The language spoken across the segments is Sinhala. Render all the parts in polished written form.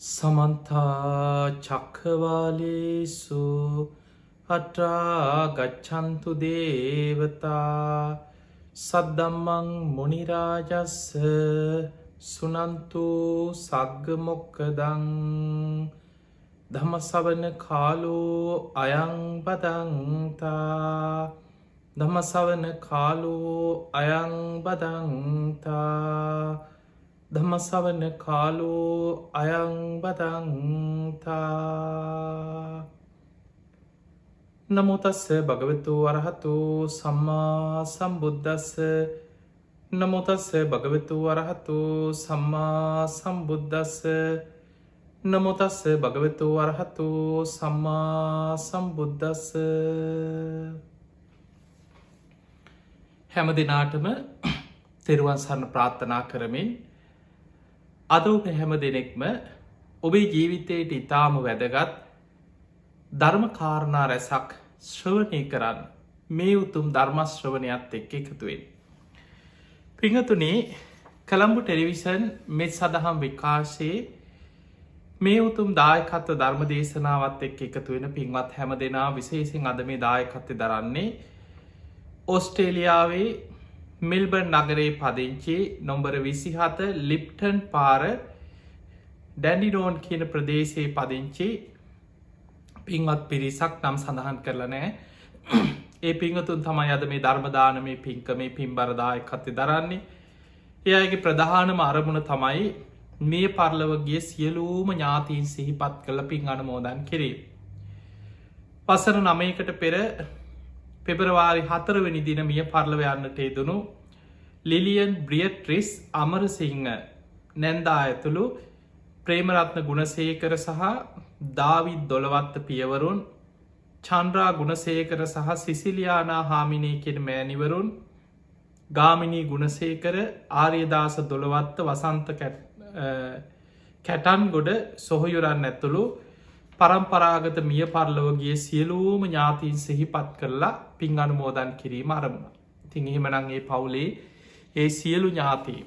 සමන්තා චක්ඛවාලේසු අත්‍රා ගච්ඡන්තු දේවතා සද්දම්මං මුනි රාජස්ස සුනන්තු සග්ග මොක්ඛදං ධම්ම ශ්‍රවණ කාලෝ අයං බදන්තා ධම්ම ශ්‍රවණ කාලෝ අයං බදන්තා ධම්ම ශ්‍රවණ කාලෝ අයං බදන්තා. නමෝ තස්ස භගවතු වරහතු සම්මා සම්බුද්දස්ස. නමෝ තස්ස භගවතු වරහතු සම්මා සම්බුද්දස්ස. නමෝ තස්ස භගවතු වරහතු සම්මා සම්බුද්දස්ස. හැම දිනාටම තෙරුවන් සරණ ප්‍රාර්ථනා කරමින් අද ඔබ හැම දෙනෙක්ම ඔබේ ජීවිතයට ඉතාම වැදගත් ධර්ම කාරණා රැසක් ශ්‍රවණය කරන්න මේ උතුම් ධර්ම ශ්‍රවණයත් එක්ක එකතු වෙන්න. පිංගතුනි, කොළඹ ටෙලිවිෂන් මේ සදහම් විකාශයේ මේ උතුම් දායකත්ව ධර්ම දේශනාවත් එක්ක එකතු වෙන පින්වත් හැම දෙනා විශේෂයෙන් අද මේ දායකත්වය දරන්නේ ඕස්ට්‍රේලියාවේ මෙල්බර්න් නගරේ පදිංචි නොම්බර 27 ලිප්ටන් පාර ඩැන්ඩිනෝන් කියන ප්‍රදේශයේ පදිංචි පින්වත් පිරිසක් නම් සඳහන් කරලා නෑ. ඒ පින්වතුන් තමයි අද මේ ධර්ම දානමේ පින්කමේ පින්බර දායකත්වය දරන්නේ. ඒ අයගේ ප්‍රධානම අරමුණ තමයි මිය පරලොව ගිය සියලුම ඥාතීන් සිහිපත් කරලා පින් අනුමෝදන් කිරීම. වසර 9කට පෙර පෙබරවාරි 4 වෙනි දින මිය පරලොව යන්නට යෙදුණු ලිලියන් බ්‍රියට්‍රිස් අමරසිංහ නැන්දා ඇතුළු ප්‍රේමරත්න ගුණසේකර සහ දාවිද් දොළවත්ත පියවරුන්, චන්ද්‍රා ගුණසේකර සහ සිසිලියානා හාමිනේ කියන මෑණිවරුන්, ගාමිණී ගුණසේකර, ආර්යදාස දොළවත්ත, වසන්ත කැටන්ගොඩ සොහොයුරන් ඇතුළු පරම්පරාගත මිය පරලොව ගිය සියලුම ඥාතීන් සිහිපත් කරලා පින් අනුමෝදන් කිරීම අරමුණ. ඉතින් එහෙමනම් ඒ පවුලේ ඒ සියලු ඥාතීන්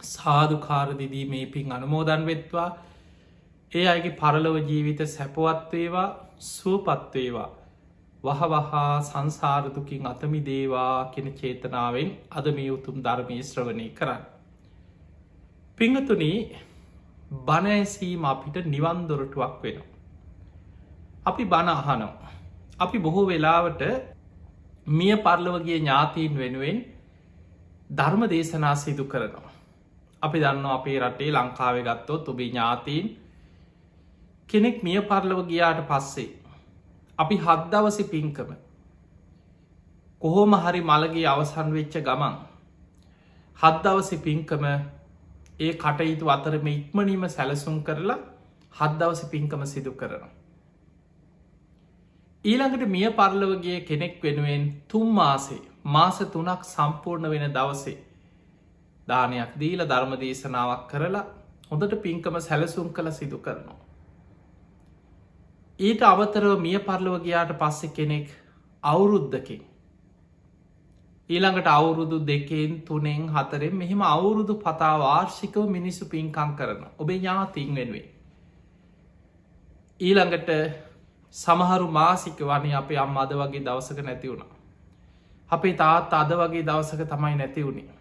සාදුකාර දිදී මේ පින් අනුමෝදන් වෙත්වා. ඒ අයගේ පරලොව ජීවිත සැපවත් වේවා, සුවපත් වේවා, වහවහා සංසාර දුකින් අත මිදේවා කියන චේතනාවෙන් අද මේ උතුම් ධර්මයේ ශ්‍රවණය කරන්න. පින්වතුනි, බණ ඇසීම අපිට නිවන් දොරටුවක් වෙනවා. අපි බණ අහනවා. අපි බොහෝ වෙලාවට මිය පරලොව ගිය ඥාතීන් වෙනුවෙන් ධර්ම දේශනා සිදු කරනවා. අපි දන්නවා අපේ රටේ ලංකාවේ ගත්තොත් ඔබේ ඥාතීන් කෙනෙක් මිය පරලොව ගියාට පස්සේ අපි 7 දවසේ පින්කම කොහොම හරි මළගේ අවසන් වෙච්ච ගමන් 7 දවසේ පින්කම ඒ කටයුතු අතරම ඉක්මනීම සැලසුම් කරලා 7 දවසේ පින්කම සිදු කරනවා. ඊළඟට මිය පරලොව ගිය කෙනෙක් වෙනුවෙන් 3 මාසේ මාස 3ක් සම්පූර්ණ වෙන දවසේ දානයක් දීලා ධර්ම දේශනාවක් කරලා හොඳට පින්කම සැලසුම් කළ සිදු කරනවා. ඊට අමතරව මිය පරලොව ගියාට පස්සේ කෙනෙක් අවුරුද්දකින් ඊළඟට අවුරුදු 2න් 3න් 4න් මෙහෙම අවුරුදු පතා වාර්ෂිකව මිනිස්සු පින්කම් කරන ඔබේ ඥාතීන් වෙනුවෙන්. ඊළඟට සමහරු මාසික වනේ අපේ අම්මා අද වගේ දවසක නැති වුණා. අපේ තාත්තා අද වගේ දවසක තමයි නැති වුණේ.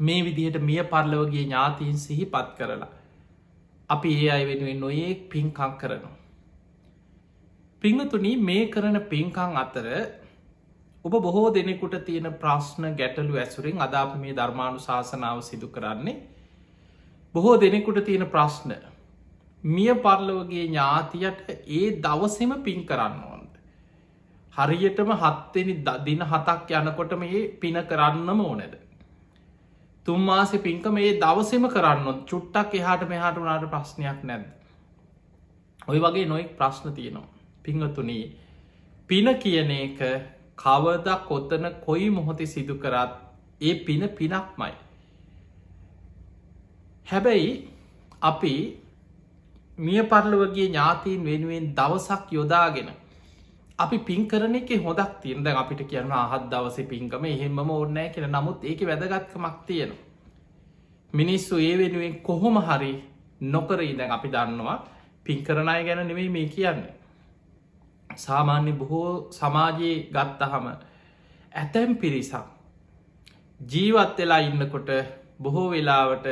මේ විදිහට මිය පරලොව ගිය ඥාතීන් සිහිපත් කරලා අපි ඒ අය වෙනුවෙන් නොයෙක් පින්කම් කරනවා. පින්වතුනි, මේ කරන පින්කම් අතර ඔබ බොහෝ දෙනෙකුට තියෙන ප්‍රශ්න ගැටලු ඇසුරින් අද අපි මේ ධර්මානුශාසනාව සිදු කරන්නේ. බොහෝ දෙනෙකුට තියෙන ප්‍රශ්න මිය පරලොව ගිය ඥාතියට ඒ දවසේම පින් කරන්න ඕනද? හරියටම 7 වෙනි දින 7ක් යනකොට මේ පින කරන්නම ඕනද? 3 මාසේ පින්කම මේ දවසේම කරන්න ඕනද? චුට්ටක් එහාට මෙහාට වුණාට ප්‍රශ්නයක් නැද්ද? ওই වගේ නොයෙක් ප්‍රශ්න තියෙනවා. පින්වතුනි, පින කියන එක කවදා කොතන කොයි මොහොතේ සිදු කරත් ඒ පින පිනක්මයි. හැබැයි අපි මිය පරලොව ගිය ඥාතීන් වෙනුවෙන් දවසක් යොදාගෙන අපි පින් කරන එකේ හොදක් තියෙන. දැන් අපිට කියනවා 7 දවසේ පින්කම එහෙමම ඕනේ නැහැ කියලා. නමුත් ඒකේ වැදගත්කමක් තියෙනවා. මිනිස්සු ඒ වෙනුවෙන් කොහොම හරි නොකරයි. දැන් අපි දන්නවා පින් කරන අය ගැන නෙවෙයි මේ කියන්නේ. සාමාන්‍ය බොහෝ සමාජයේ ගත්තහම ඇතැම් පිරිසක් ජීවත් වෙලා ඉන්නකොට බොහෝ වෙලාවට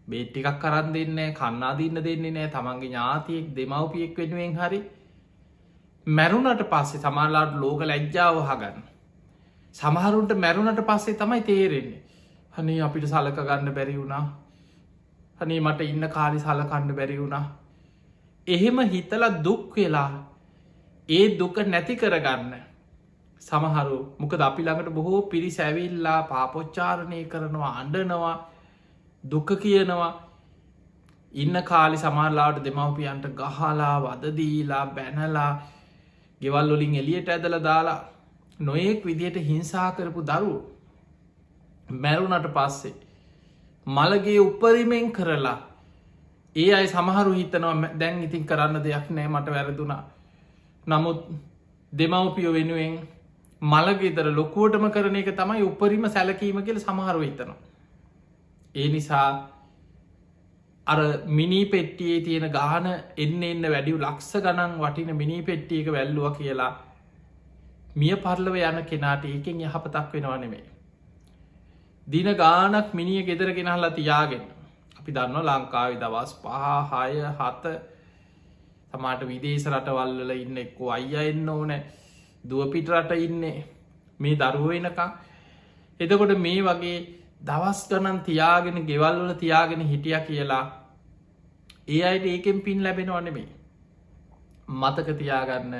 බේත් ටිකක් කරන් දෙන්නේ කන්නා දින්න දෙන්නේ නෑ. තමන්ගේ ඥාතියෙක් දෙමව්පියෙක් වෙනුවෙන් හරි මැරුණට පස්සේ සමහරලාට ලෝක ලැජ්ජාව වහගන්න. සමහරුන්ට මැරුණට පස්සේ තමයි තේරෙන්නේ අනේ අපිට සලක ගන්න බැරි වුණා. අනේ මට ඉන්න කාලේ සලකන්න බැරි වුණා. එහෙම හිතලා දුක් වෙලා ඒ දුක නැති කරගන්න සමහරු මොකද අපි ළඟට බොහෝ පිරිස ඇවිල්ලා පාපොච්චාරණය කරනවා, අඬනවා, දුක කියනවා. ඉන්න කාලේ සමහරලාට දෙමව්පියන්ට ගහලා, වද දීලා, බැනලා, ගෙවල් වලින් එළියට ඇදලා දාලා නොයෙක් විදියට හිංසා කරපු දරුවෝ මැරුණට පස්සේ මළගේ උපරිමෙන් කරලා ඒ අය සමහරු හිතනවා දැන් ඉතින් කරන්න දෙයක් නෑ මට වැරදුනා. නමුත් දෙමව්පියෝ වෙනුවෙන් මළගෙදර ලොකුවටම කරන එක තමයි උපරිම සැලකීම කියලා සමහරු හිතනවා. ඒ නිසා අර මිනී පෙට්ටියේ තියෙන ගාන එන්න වැඩි ලක්ෂ ගණන් වටින මිනී පෙට්ටියක වැල්ලුවා කියලා මිය පරලොව යන කෙනාට ඒකෙන් යහපතක් වෙනවා නෙමෙයි. දින ගානක් මිනිය ගෙදර ගෙනහලා තියාගෙන අපි දන්නවා ලංකාවේ දවස් 5 6 7 සමහරට විදේශ රටවල් වල ඉන්න එක්කෝ අයියා එන්න ඕනේ, දුව පිට රට ඉන්නේ මේ දරුවෝ වෙනකන්. එතකොට මේ වගේ දවස් ගණන් තියාගෙන ගෙවල් වල තියාගෙන හිටියා කියලා ඒ අයට ඒකෙන් පින් ලැබෙනව නෙමෙයි. මතක තියාගන්න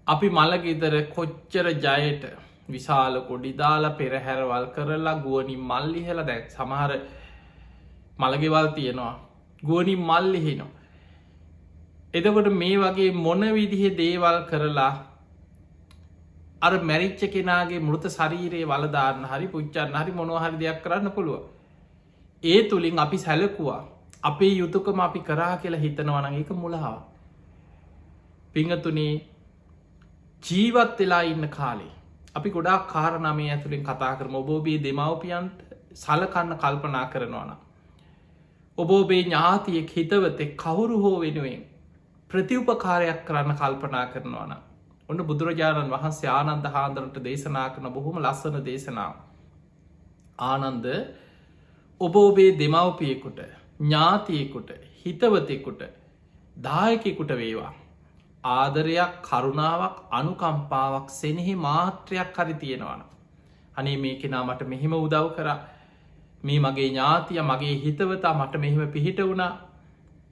අපි මළගෙදර කොච්චර ජයට විශාල කොඩි දාලා පෙරහැරවල් කරලා ගුවනින් මල් ලිහලා දැන් සමහර මළගෙවල් තියෙනවා ගුවනින් මල් ලිහිනවා. එතකොට මේ වගේ මොන විදිහේ දේවල් කරලා අර මැරිච්ච කෙනාගේ මෘත ශරීරයේ වල දාන්න හරි පුච්චන්න හරි මොනවා හරි දෙයක් කරන්න පුළුවන්. ඒ තුලින් අපි සැලකුවා අපේ යුතුයකම අපි කරා කියලා හිතනවා නම් ඒක මුලාවක්. පිංගතුනි ජීවත් වෙලා ඉන්න කාලේ අපි ගොඩාක් කාරණා මේ ඇතුලෙන් කතා කරමු. ඔබ ඔබේ දෙමව්පියන්ට සලකන්න කල්පනා කරනවා නම් ඔබ ඔබේ ඥාතියෙක් හිතවතෙක් කවුරු හෝ වෙනුවෙන් ප්‍රතිඋපකාරයක් කරන්න කල්පනා කරනවා නම් ඔන්න බුදුරජාණන් වහන්සේ ආනන්ද හාමුදුරන්ට දේශනා කරන බොහොම ලස්සන දේශනාව. ආනන්ද ඔබ ඔබේ දෙමව්පියෙකුට, ඥාතියෙකුට, හිතවතෙකුට, දායකයෙකුට වේවා ආදරයක්, කරුණාවක්, අනුකම්පාවක්, සෙනෙහි මාත්‍රයක් හරි තියෙනවා නම් අනේ මේ කෙනා මට මෙහෙම උදව් කරා, මේ මගේ ඥාතියා, මගේ හිතවතා මට මෙහෙම පිහිට වුණා,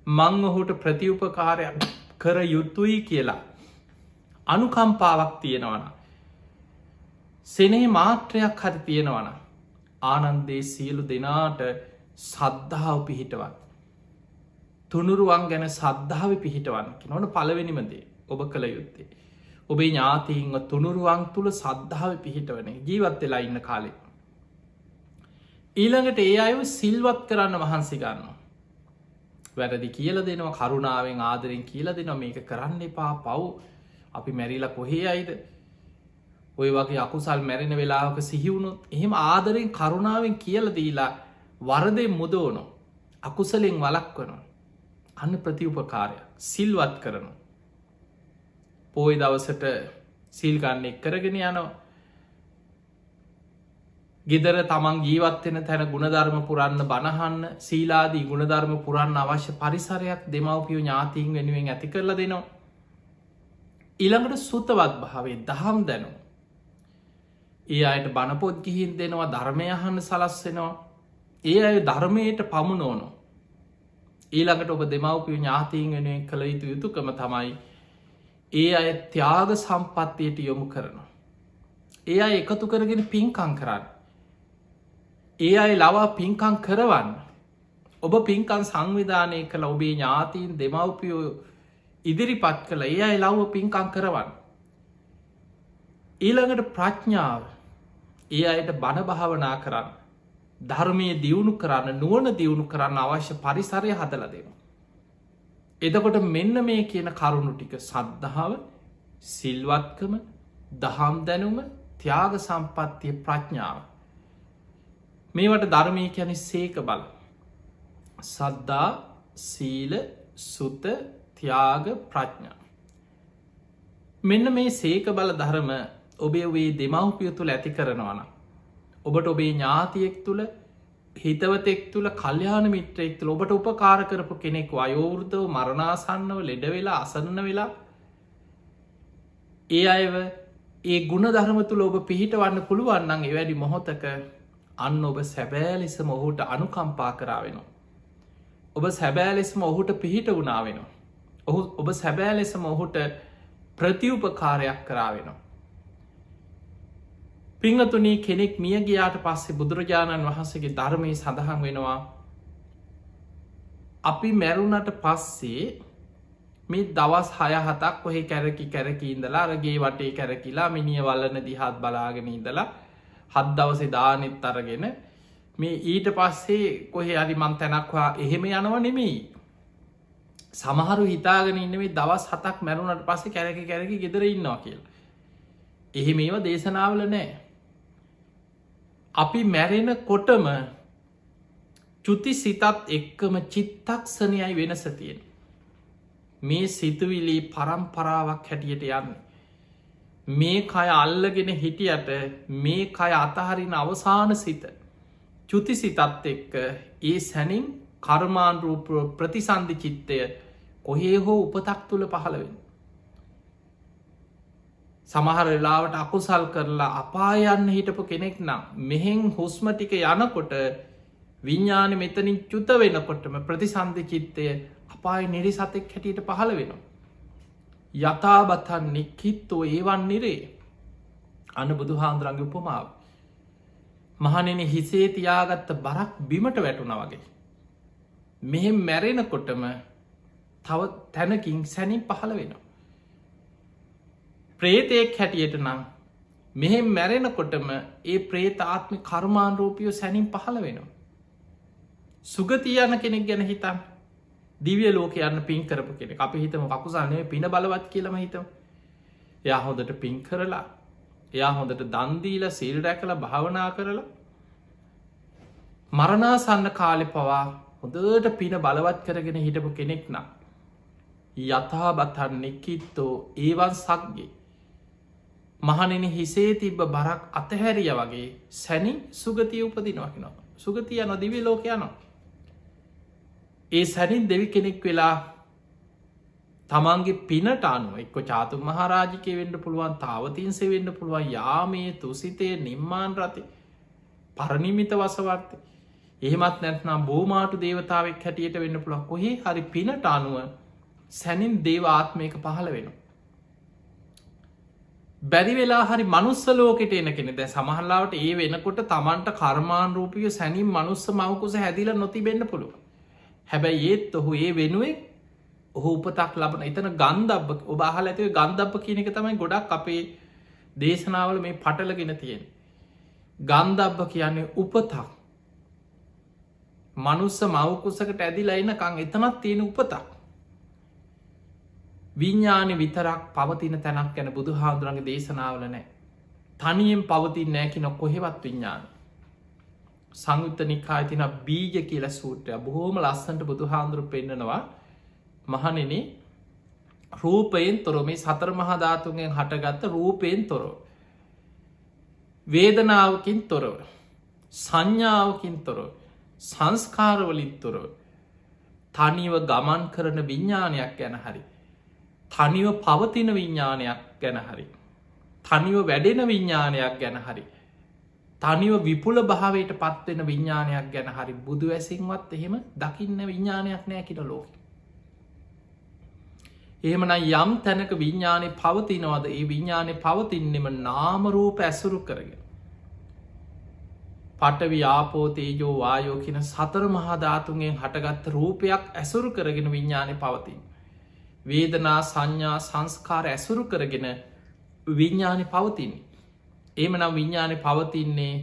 මං ඔහුට ප්‍රතිඋපකාරයක් කර යුතුයි කියලා අනුකම්පාවක් තියෙනවනම්, සෙනෙහි මාත්‍රයක් හරි තියෙනවනම් ආනන්දේ සියලු දෙනාට සද්ධාව පිහිටවත්, තුනුරුවන් ගැන සද්ධාව පිහිටවන්න කියනවනේ පළවෙනිම දේ ඔබ කළ යුත්තේ. ඔබේ ඥාතීන්ව තුනුරුවන් තුල සද්ධාව පිහිටවන ජීවත් වෙලා ඉන්න කාලේ. ඊළඟට ඒ අයව සිල්වත් කරන්න මහන්සි ගන්නවා. වැරදි කියලා දෙනවා, කරුණාවෙන් ආදරෙන් කියලා දෙනවා මේක කරන්න එපා, පව් අපි මැරිලා කොහේ යයිද? ඔය වගේ අකුසල් මැරෙන වෙලාවක සිහි වුණොත් එහෙම ආදරෙන් කරුණාවෙන් කියලා දීලා වරදෙන් මුදවනවා, අකුසලෙන් වළක්වනවා. අන්න ප්‍රතිඋපකාරය සිල්වත් කරනවා. පොයි දවසට සිල් ගන්න එක්කරගෙන යනවා. ගෙදර තමන් ජීවත් වෙන තැන ගුණධර්ම පුරන්න, බණහන්න, සීලාදී ගුණධර්ම පුරන්න අවශ්‍ය පරිසරයක් දෙමව්පියෝ ඥාතීන් වෙනුවෙන් ඇති කරලා දෙනවා. ඊළඟට සුතවත් භාවයේ දහම් දැනුම. ඒ අයට බණ පොත් ගිහින් දෙනවා, ධර්මය අහන්න සලස්වනවා. ඒ අය ධර්මයට පමුණවනවා. ඊළඟට ඔබ දෙමව්පියෝ ඥාතීන් වෙනුවෙන් කළ යුතු යුතුකම තමයි ඒ අය ත්‍යාග සම්පත්තියට යොමු කරනවා. ඒ අය එකතු කරගෙන පින්කම් කරන්න. ඒ අය ලවා පින්කම් කරවන්න. ඔබ පින්කම් සංවිධානය කළ ඔබේ ඥාතීන් දෙමව්පියෝ ඉදිරිපත් කළ ඒ අය ලව්ව පින්කම් කරවන්න. ඊළඟට ප්‍රඥාව. ඒ අයට බණ භාවනා කරන්න, ධර්මය දියුණු කරන්න, නුවණ දියුණු කරන්න අවශ්‍ය පරිසරය හදලා දෙනවා. එතකොට මෙන්න මේ කියන කරුණු ටික සද්ධාව, සිල්වත්කම, දහම් දැනුම, ත්‍යාග සම්පත්තිය, ප්‍රඥාව. මේවට ධර්මය කියන්නේ සීක බල. සද්ධා, සීල සුත ත්‍යාග ප්‍රඥා. මෙන්න මේ සේක බල ධර්ම ඔබේ වේ දෙමව්පිය තුළ ඇති කරනවන. ඔබට ඔබේ ඥාතියෙක් තුළ හිතවතෙක් තුළ කල්්‍යාන මිත්‍රයෙක් තුළ ඔබට උපකාර කරපු කෙනෙක් අයෝවෘතව මරණාසන්නව ලෙඩ වෙලා අසන්න වෙලා ඒ අයව ඒ ගුණ ධර්ම තුළ ඔබ පිහිට වන්න පුළුවන්නන් එවැඩි මොහොතක අන්න ඔබ සැබෑලෙසම ඔහුට අනුකම්පා කරාවෙනවා. ඔබ සැබෑලෙස්ම ඔහුට පිහිට වුණාවෙනවා. ඔබ සැබෑලෙසම ඔහුට ප්‍රතිඋපකාරයක් කරාවෙනවා. පිංහතුනී කෙනෙක් මිය ගියාට පස්සේ බුදුරජාණන් වහන්සේගේ ධර්මය සඳහන් වෙනවා. අපි මැරුණට පස්සේ මේ දවස් 6-7ක් ඔහෙ කැරකි ඉඳලා අරගේ වටේ කැරකිලා මිනිිය වල්ලන දිහත් බලාගෙන ඉඳලා 7 දවසේ දානෙත් අරගෙන මේ ඊට පස්සේ කොහෙ අරි මන් තැනක්වා එහෙම යනව නෙමෙයි. සමහරු හිතාගෙන ඉන්න මේ දවස් 7ක් මැරුණට පස්සේ කැරකි ගෙදර ඉන්නවා කියලා. එහෙම ඒවා දේශනාවල නෑ. අපි මැරෙන කොටම චුති සිතත් එක්කම චිත්තක්ෂණයයි වෙනස තියෙන. මේ සිතුවිලි පරම්පරාවක් හැටියට යන්න. මේ කය අල්ලගෙන හිටියට මේ කය අතහරින අවසාන සිත චුති සිතත් එක්ක ඒ සැනින් කර්මාන්රූප ප්‍රතිසන්ධි චිත්තය කොහේ හෝ උපතක් තුළ පහළවෙන්. සමහර වෙලාවට අකුසල් කරලා අපායන්න හිටපු කෙනෙක් නම් මෙහෙන් හුස්ම ටික යනකොට විඤ්ඥාන මෙතනින් චුත වෙනකොටම ප්‍රතිසන්ධ චිත්තය අපාය නිරි සතෙක් හැටියට පහළ වෙනවා. යථාබතන් නික්හිත්තෝ ඒවන් නිරේ අන බුදු හාන්දුරන්ගේ උපමාව. මහනෙන හිසේ තියාගත්ත බරක් බිමට වැටුණ වගේ. මෙහෙම මැරෙනකොටම තව තැනකින් සැනින් පහළ වෙනවා. ප්‍රේතයෙක් හැටියට නම් මෙහෙම මැරෙනකොටම ඒ ප්‍රේත ආත්ම කර්මාන්රූපියෝ සැනින් පහළ වෙනවා. සුගතිය යන කෙනෙක් ගැන හිතන් දිවිය ලෝක යන්න පින් කරපු කෙනෙක් අපි හිතම කකුසානය පින බලවත් කියලම හිතම. එයා හොඳට පින් කරලා එයා හොඳට දන්දීල සීල් රැකල භාවනා කරලා මරණාසන්න කාලෙ පවා හොඳට පින බලවත් කරගෙන හිටපු කෙනෙක් නම් යථාබතන් නිකිත්තෝ ඒවන් සක්ගේ මහනෙන හිසේ තිබ්බ බරක් අතහැරිය වගේ සැනි සුගතිය උපදිනවකිනවා. සුගතිය නොදිවි ලෝක යනවා. ඒ සැනින් දෙවි කෙනෙක් වෙලා තමන්ගේ පිනට අනුව එක්ක චාතු මහරාජිකය වෙන්න පුළුවන් තාවතින්සේ වෙන්න පුළුවන් යාමේ තුසිතය නිම්මාන් රති පරණිමිත වසවර්තය එහෙමත් නැත්නම් බෝමාටු දේවතාවක් හැටියට වෙන්න පුළුවන් කොහේ හරි පිනට අනුව සැනින් දේවාත්මයක පහළ වෙනවා. බැරි වෙලා හරි මනුස්ස ලෝකට එන කෙනෙ දැ සමහල්ලාවට ඒ වෙනකොට තමන්ට කර්මාන් රූපිය සැනින් මනුස්ස මවකුස හැදිල නොතිබෙන්න්න පුළුව. හැබැයි ඒත් ඔහු ඒ වෙනුවෙන් ඔහු උපතක් ලබන එතන ගන්ධබ්බ ඔබ අහල ඇතිව ගන්ධබ්බ කියන එක තමයි ගොඩක් අපේ දේශනාවල මේ පටලගෙන තියෙන. ගන්ධබ්බ කියන්නේ උපතක් මනුස්ස මවකුසකට ඇදිලා එනකං එතනත් තියෙන උපතක්. විඤ්ඥානි විතරක් පවතින තැනක් ගැන බුදු හාදුරන්ගේ දේශනාවල නෑ. තනියෙන් පවතින් නෑකි නො කොහෙවත් විඤ්ඥාන. සංයුත්ත නිකාය තින බීජ කියල සූට්‍රය බොහෝම ලස්සන්ට බුදු හාන්දුරු පෙන්න්නනවා මහනෙන රූපයෙන් තොර මේ සතර මහධාතුන්ගෙන් හටගත්ත රූපයෙන් තොරව. වේදනාවකින් තොරව. සංඥාවකින් තොරව. සංස්කාරවලින් තොරව. තනිව ගමන් කරන විඤ්ඥානයක් ගැන හරි. තනිව පවතින විඤ්ඥානයක් ගැන හරි. තනිව වැඩෙන විඤ්ඥානයක් ගැන හරි. තනිව විපුල භාවයට පත්වෙන විඤ්ඥානයක් ගැන හරි බුදු ඇසින්වත් එහෙම දකින්න විඤ්ඥානයක් නෑ කිට ලෝක. එහෙමන යම් තැනක විඤ්ඥානය පවතිනවද ඒ විඤ්ඥානය පවතින්නෙම නාමරූප ඇසුරු කරගෙන. පටවි ආපෝතේජෝ වායෝ කියන සතර මහධාතුන්ගෙන් හටගත්ත රූපයක් ඇසුරු කරගෙන විඤ්ඥානය පවතින්. වේදනා සංඥා සංස්කාර ඇසුරු කරගෙන විඤ්ඥානය පවතින්. ඒමනම් විඤ්ඥානය පවතින්නේ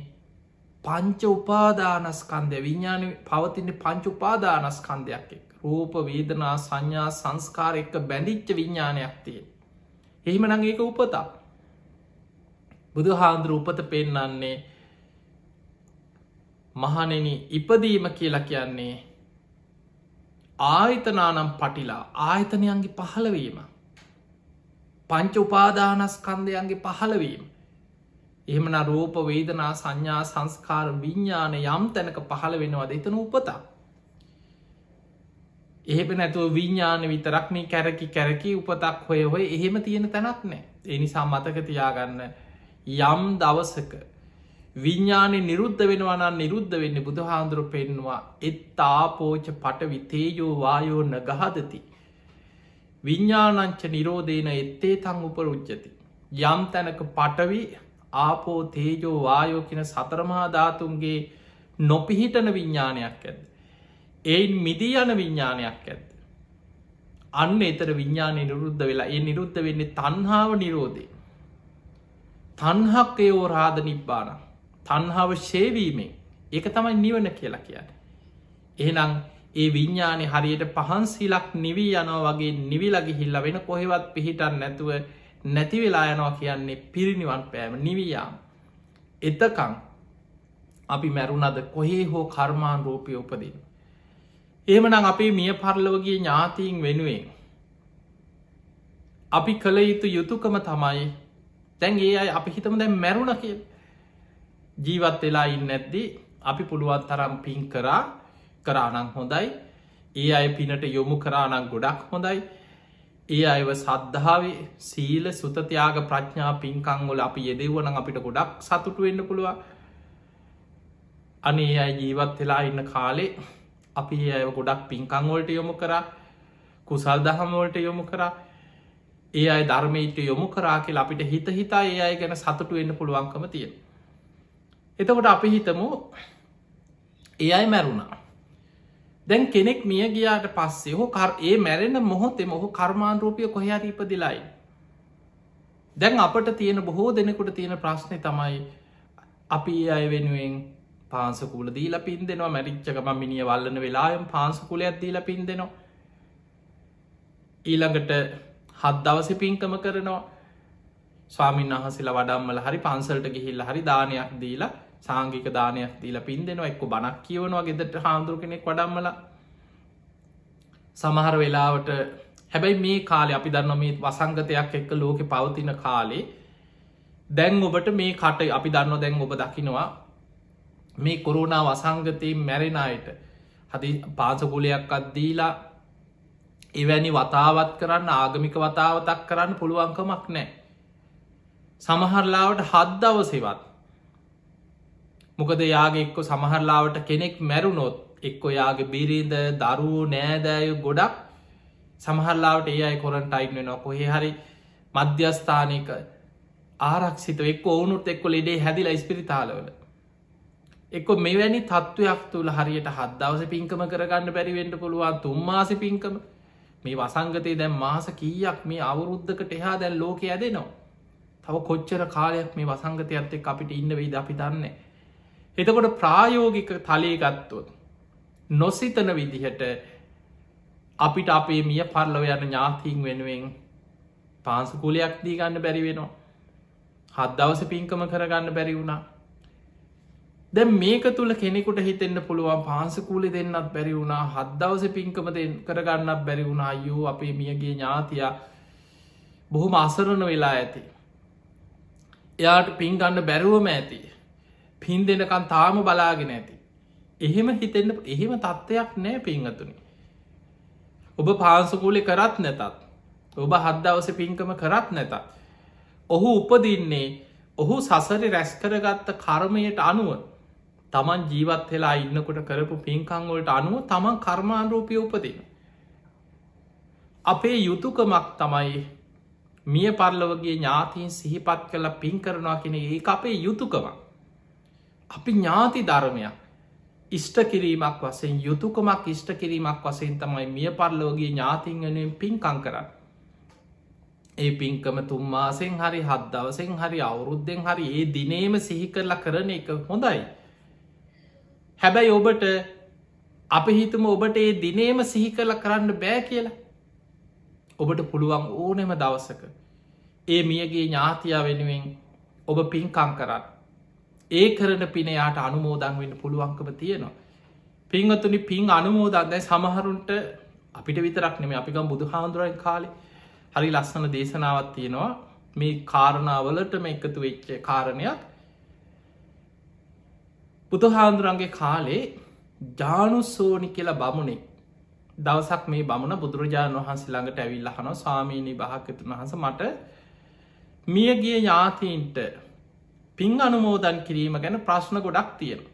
පංච උපාදානස්කන්දය විඤ්ඥාන පවතින්නේ පංච උපාදානස්කන්දයක් එක් රූප වේදනා සංඥා සංස්කාර එක්ක බැඳිච්ච විඤ්ඥානයක් තිය. එහිමනං ඒක උපතා. බුදු හාන්දුර උපත පෙන්නන්නේ මහනෙන ඉපදීම කියලා කියන්නේ ආයතනානම් පටිලා ආයතනයන්ගේ පහළවීම. පංච උපාදානස්කන්ධයන්ගේ පහළවීම. එහෙමන රූප වේදනා සංඥා සංස්කාර විඤ්ඥාන යම් තැනක පහළ වෙනවාද එතන උපතා. එහෙම නැතුව විඤ්ඥාන විතරක්නේ කැරකි කැරකි උපතක් හොය හොය එහෙම තියෙන තැනක් නෑ. එනිසා මතක තියාගන්න යම් දවසක විඤ්ඥානය නිරුද්ධ වෙනවානම් නිරුද්ධ වෙන්න බුදු හාන්දුරු පෙන්වා එත්තාපෝච පට විතේයෝ වායෝ නගහදති. විඤ්ඥානංච නිරෝධේන එත්තේ තං උපරුච්චති. යම් තැනක පටවි ආපෝ තේජෝ වායෝ කියන සතරමහා ධාතුන්ගේ නොපිහිටන විඤ්ඥානයක් ඇද. එයින් මිදී යන විඤ්ඥානයක් ඇද. අන්න එතර විඤ්ඥානය නිරුද්ධ වෙලා ඒ නිරුද්ධ වෙන්නේ තන්හාාව නිරෝධය. තන්හක් ඒෝ රාධ නිබ්බාන තන්හාාව ශේවීමෙන් ඒක තමයි නිවන කියලා කියන්න. එහෙනම් ඒ විඤ්ඥානය හරියට පහන්සිලක් නිවී යනෝ වගේ නිවිලගේ හිල්ල වෙන කොහෙවත් පිහිටන් නැතුව නැතිවෙලා යනවා කියන්නේ පිරිනිවන් පෑම නිවයාම. එතකං අපි මැරුණද කොහේ හෝ කර්මාන් රූපය උපදින්. එහෙමනම් අපේ මිය පරලවගේ ඥාතීන් වෙනුවෙන්. අපි කළ යුතු යුතුකම තමයි දැන් ඒ අයි අපි හිතම දැන් මැරුණ කිය. ජීවත් වෙලා ඉන්න ඇද්දි අපි පුළුවන් තරම් පින් කරානං හොඳයි. ඒ අය පිනට යොමු කරානං ගොඩක් හොඳයි. ඒ අයව සද්ධාවේ සීල සුතතියාග ප්‍රඥා පින්කංවල අපි යෙදෙව්වන අපිට ගොඩක් සතුටු වෙන්න පුළුවන්. අනේ අයි ජීවත් වෙලා ඉන්න කාලේ අපි අය ගොඩක් පින්කංවලට යොමු කරා කුසල් දහමවලට යොමු කරා ඒ අයි ධර්මීට යොමු කරා කියලා අපිට හිත හිතා ඒ අය ගැන සතුටු වෙන්න පුළුවන්කම තියෙන. එතකොට අපි හිතමු ඒ අයි මැරුණා. දැන් කෙනෙක් මිය ගියාට පස්සේ හෝ ඒ මැරෙන මොහොතෙම ඔහු කර්මාන්රූපය කොහයාට ඉපදිලයි. දැන් අපට තියෙන බොහෝ දෙනෙකුට තියෙන ප්‍රශ්නය තමයි අපි අය වෙනුවෙන් පාසකුල දීල පින් දෙෙනවා මැරිච්චකම මිනිිය වල්ලන වෙලායම් පාසකුලයක් දීල පින් දෙනවා. ඊළඟට හත් දවස පින්කම කරනවා ස්වාමීන් වහසලා වඩම්මල හරි පන්සල්ට ගිහිල්ල හරි දානයක් දීලා සාංගික දානයක් දීල පින් දෙනවා එක්ක බණක් කියවනවා ගෙදට හාමුදුරු කෙනෙක් වඩම්මල සමහර වෙලාවට හැබැයි මේ කාලේ අපි දන්න මේ වසංගතයක් එක්ක ලෝකෙ පවතින කාලේ දැන් ඔබට මේ කට අපි දන්න දැන් ඔබ දකිනවා මේ කොරුණා වසංගතයෙන් මැරෙනයට හදි පාසකුලයක් අත්දීලා එවැනි වතාවත් කරන්න ආගමික වතාවතක් කරන්න පුළුවන්කමක් නෑ. සමහරලාවට හද්දවසේවත් මොකද යාගේ එක්ක සමහරලාවට කෙනෙක් මැරුණොත් එක්කො යාගේ බිරිඳ දරූ නෑදෑයු ගොඩක් සමහරලාවට ඒ අයි කොරන්ටයින් වෙනවා කොහේ හරි මධ්‍යස්ථානක ආරක්ෂිත එක් ඔවුනුත් එක්කො ලෙඩේ හැදිලා ස්පිරිතාලවල එක්කො මෙවැනි තත්ත්වයක් තුළ හරියට හද්දවස පින්කම කරගන්න බැරිවෙන්ට පුළුවන් තුම්මාස පින්කම මේ වසංගතය දැන් මාස කීයක් මේ අවුරුද්ධකට එහා දැන් ලෝක ඇදෙනවා. තව කොච්චර කාලයක් මේ වසංගතයත් එක් අපිට ඉන්න වෙයිද අපි දන්න. එතකොට ප්‍රායෝගික තලේ ගත්තොත් නොසිතන විදිහට අපිට අපේ මිය පරලව යන ඥාතිීන් වෙනුවෙන් පාන්සකුලයක් දී ගන්න බැරි වෙනවා. හත් දවස පින්කම කරගන්න බැරි වුණා. දැ මේක තුළ කෙනෙකුට හිතෙන්න්න පුළුවන් පාන්සකූලි දෙන්නත් බැරි වුණා හද්දවස පින්කම කරගන්නත් බැරි වුණ අයෝ අපේ මියගේ ඥාතිය බොහොම අසරණ වෙලා ඇති. එයාට පින් ගන්න බැරුවම ඇති. පින් දෙනකන් තාම බලාගෙන ඇති. එහෙම හිතෙන්න්න එහෙම තත්ත්වයක් නෑ පින්ගතුනි. ඔබ පාන්සකූලි කරත් නැතත් ඔබ හද්දවස පින්කම කරත් නැතත්. ඔහු උපදින්නේ ඔහු සසරි රැස් කරගත්ත කර්මයට අනුව තමන් ජීවත් වෙලා ඉන්නකොට කරපු පින්කංවලට අනුව තමන් කර්මාන්රූපය උපදින. අපේ යුතුකමක් තමයි මිය පරලවගේ ඥාතීන් සිහිපත් කළ පින් කරනවා කෙන ඒ අපේ යුතුකමක්. අපි ඥාති ධර්මයක් ඉෂ්ට කිරීමක් වසෙන් යුතුකමක් ඉෂ්ට කිරීමක් වසයෙන් තමයි මිය පරලෝගේ ඥාතිංගනුවෙන් පින්කං කරන්න. ඒ පින්කම තුම්මාසෙන් හරි හද්දවසෙන් හරි අවුරුද්ධෙන් හරි ඒ දිනේම සිහි කරලා කරන එක හොඳයි. හැබැයි ඔබට අපි හිතම ඔබට ඒ දිනේම සිහි කරලා කරන්න බෑ කියලා. ඔබට පුළුවන් ඕනෙම දවසක ඒ මියගේ ඥාතියා වෙනුවෙන් ඔබ පින්කං කරන්න. ඒ කරන පිනයාට අනුමෝදන් වෙන්න පුළුවන්කම තියෙනවා. පින්වතුනි පින් අනුමෝදන් දැන් සමහරුන්ට අපිට විතරක් නෙමෙයි අපි ගම් බුදුහාමුදුරන් කාලේ හරි ලස්සන දේශනාවක් තියෙනවා මේ කාරණාවලටම එකතු වෙච්ච කාරණයක්. බුදුහාමුදුරන්ගේ කාලේ ජානුස්සෝනි කියලා බමුණෙක් දවසක් මේ බමුණ බුදුරජාණන් වහන්සේ ළඟට ඇවිල්ලා අහනවා ස්වාමීනි භාග්‍යවතුන් වහන්සේ මට මියගිය ඥාතීන්ට පින් අනුමෝදන් කිරීම ගැන ප්‍රශ්න ගොඩක් තියෙනවා.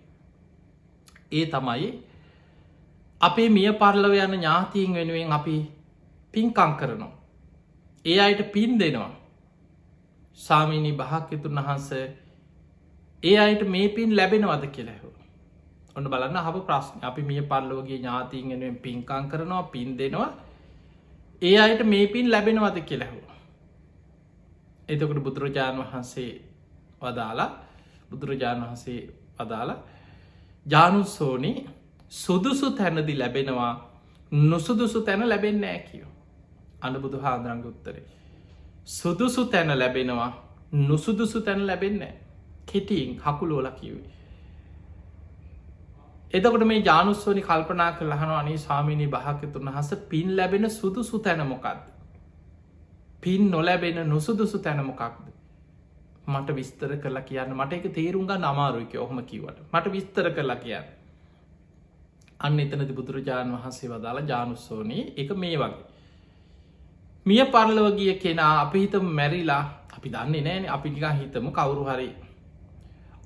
ඒ තමයි අපේ මිය පරලොව යන ඥාතීන් වෙනුවෙන් අපි පින්කම් කරනවා. ඒ අයට පින් දෙනවා. ස්වාමීනි භාග්‍යවතුන් වහන්සේ ඒ අයට මේ පින් ලැබෙනවද කියලා ඇහුවා. ඔන්න බලන්න අහපු ප්‍රශ්න. අපි මිය පරලොවගේ ඥාතීන් වෙනුවෙන් පින්කම් කරනවා, පින් දෙනවා. ඒ අයට මේ පින් ලැබෙනවද කියලා ඇහුවා. එතකොට බුදුරජාණන් වහන්සේ වදාලා ජානුස්සෝනි සුදුසු තැනදි ලැබෙනවා, නුසුදුසු තැන ලැබෙන්නේ නැහැ කියෝ. අන්න බුදුහාමුදුරන්ගේ උත්තරේ. සුදුසු තැන ලැබෙනවා, නුසුදුසු තැන ලැබෙන්නේ නැහැ. කෙටියෙන් හකුලෝලා කිව්වේ. එතකොට මේ ජානුස්සෝනි කල්පනා කරලා අහනවා අනේ ස්වාමීනි භාග්‍යවතුන් වහන්සේ පින් ලැබෙන සුදුසු තැන මොකක්ද? පින් නොලැබෙන නුසුදුසු තැන මොකක්ද? මට විස්තර කරලා කියන්න. මට ඒක තේරුම් ගන්න අමාරුයි කියලා ඔහොම කිව්වට. මට විස්තර කරලා කියන්න. අන්න එතනදී බුදුරජාණන් වහන්සේ වදාලා ජානුස්සෝනි ඒක මේ වගේ. මිය පරලොව ගිය කෙනා අපි හිතමු මැරිලා, අපි දන්නේ නැහැනේ, අපි නිකන් හිතමු කවුරු හරි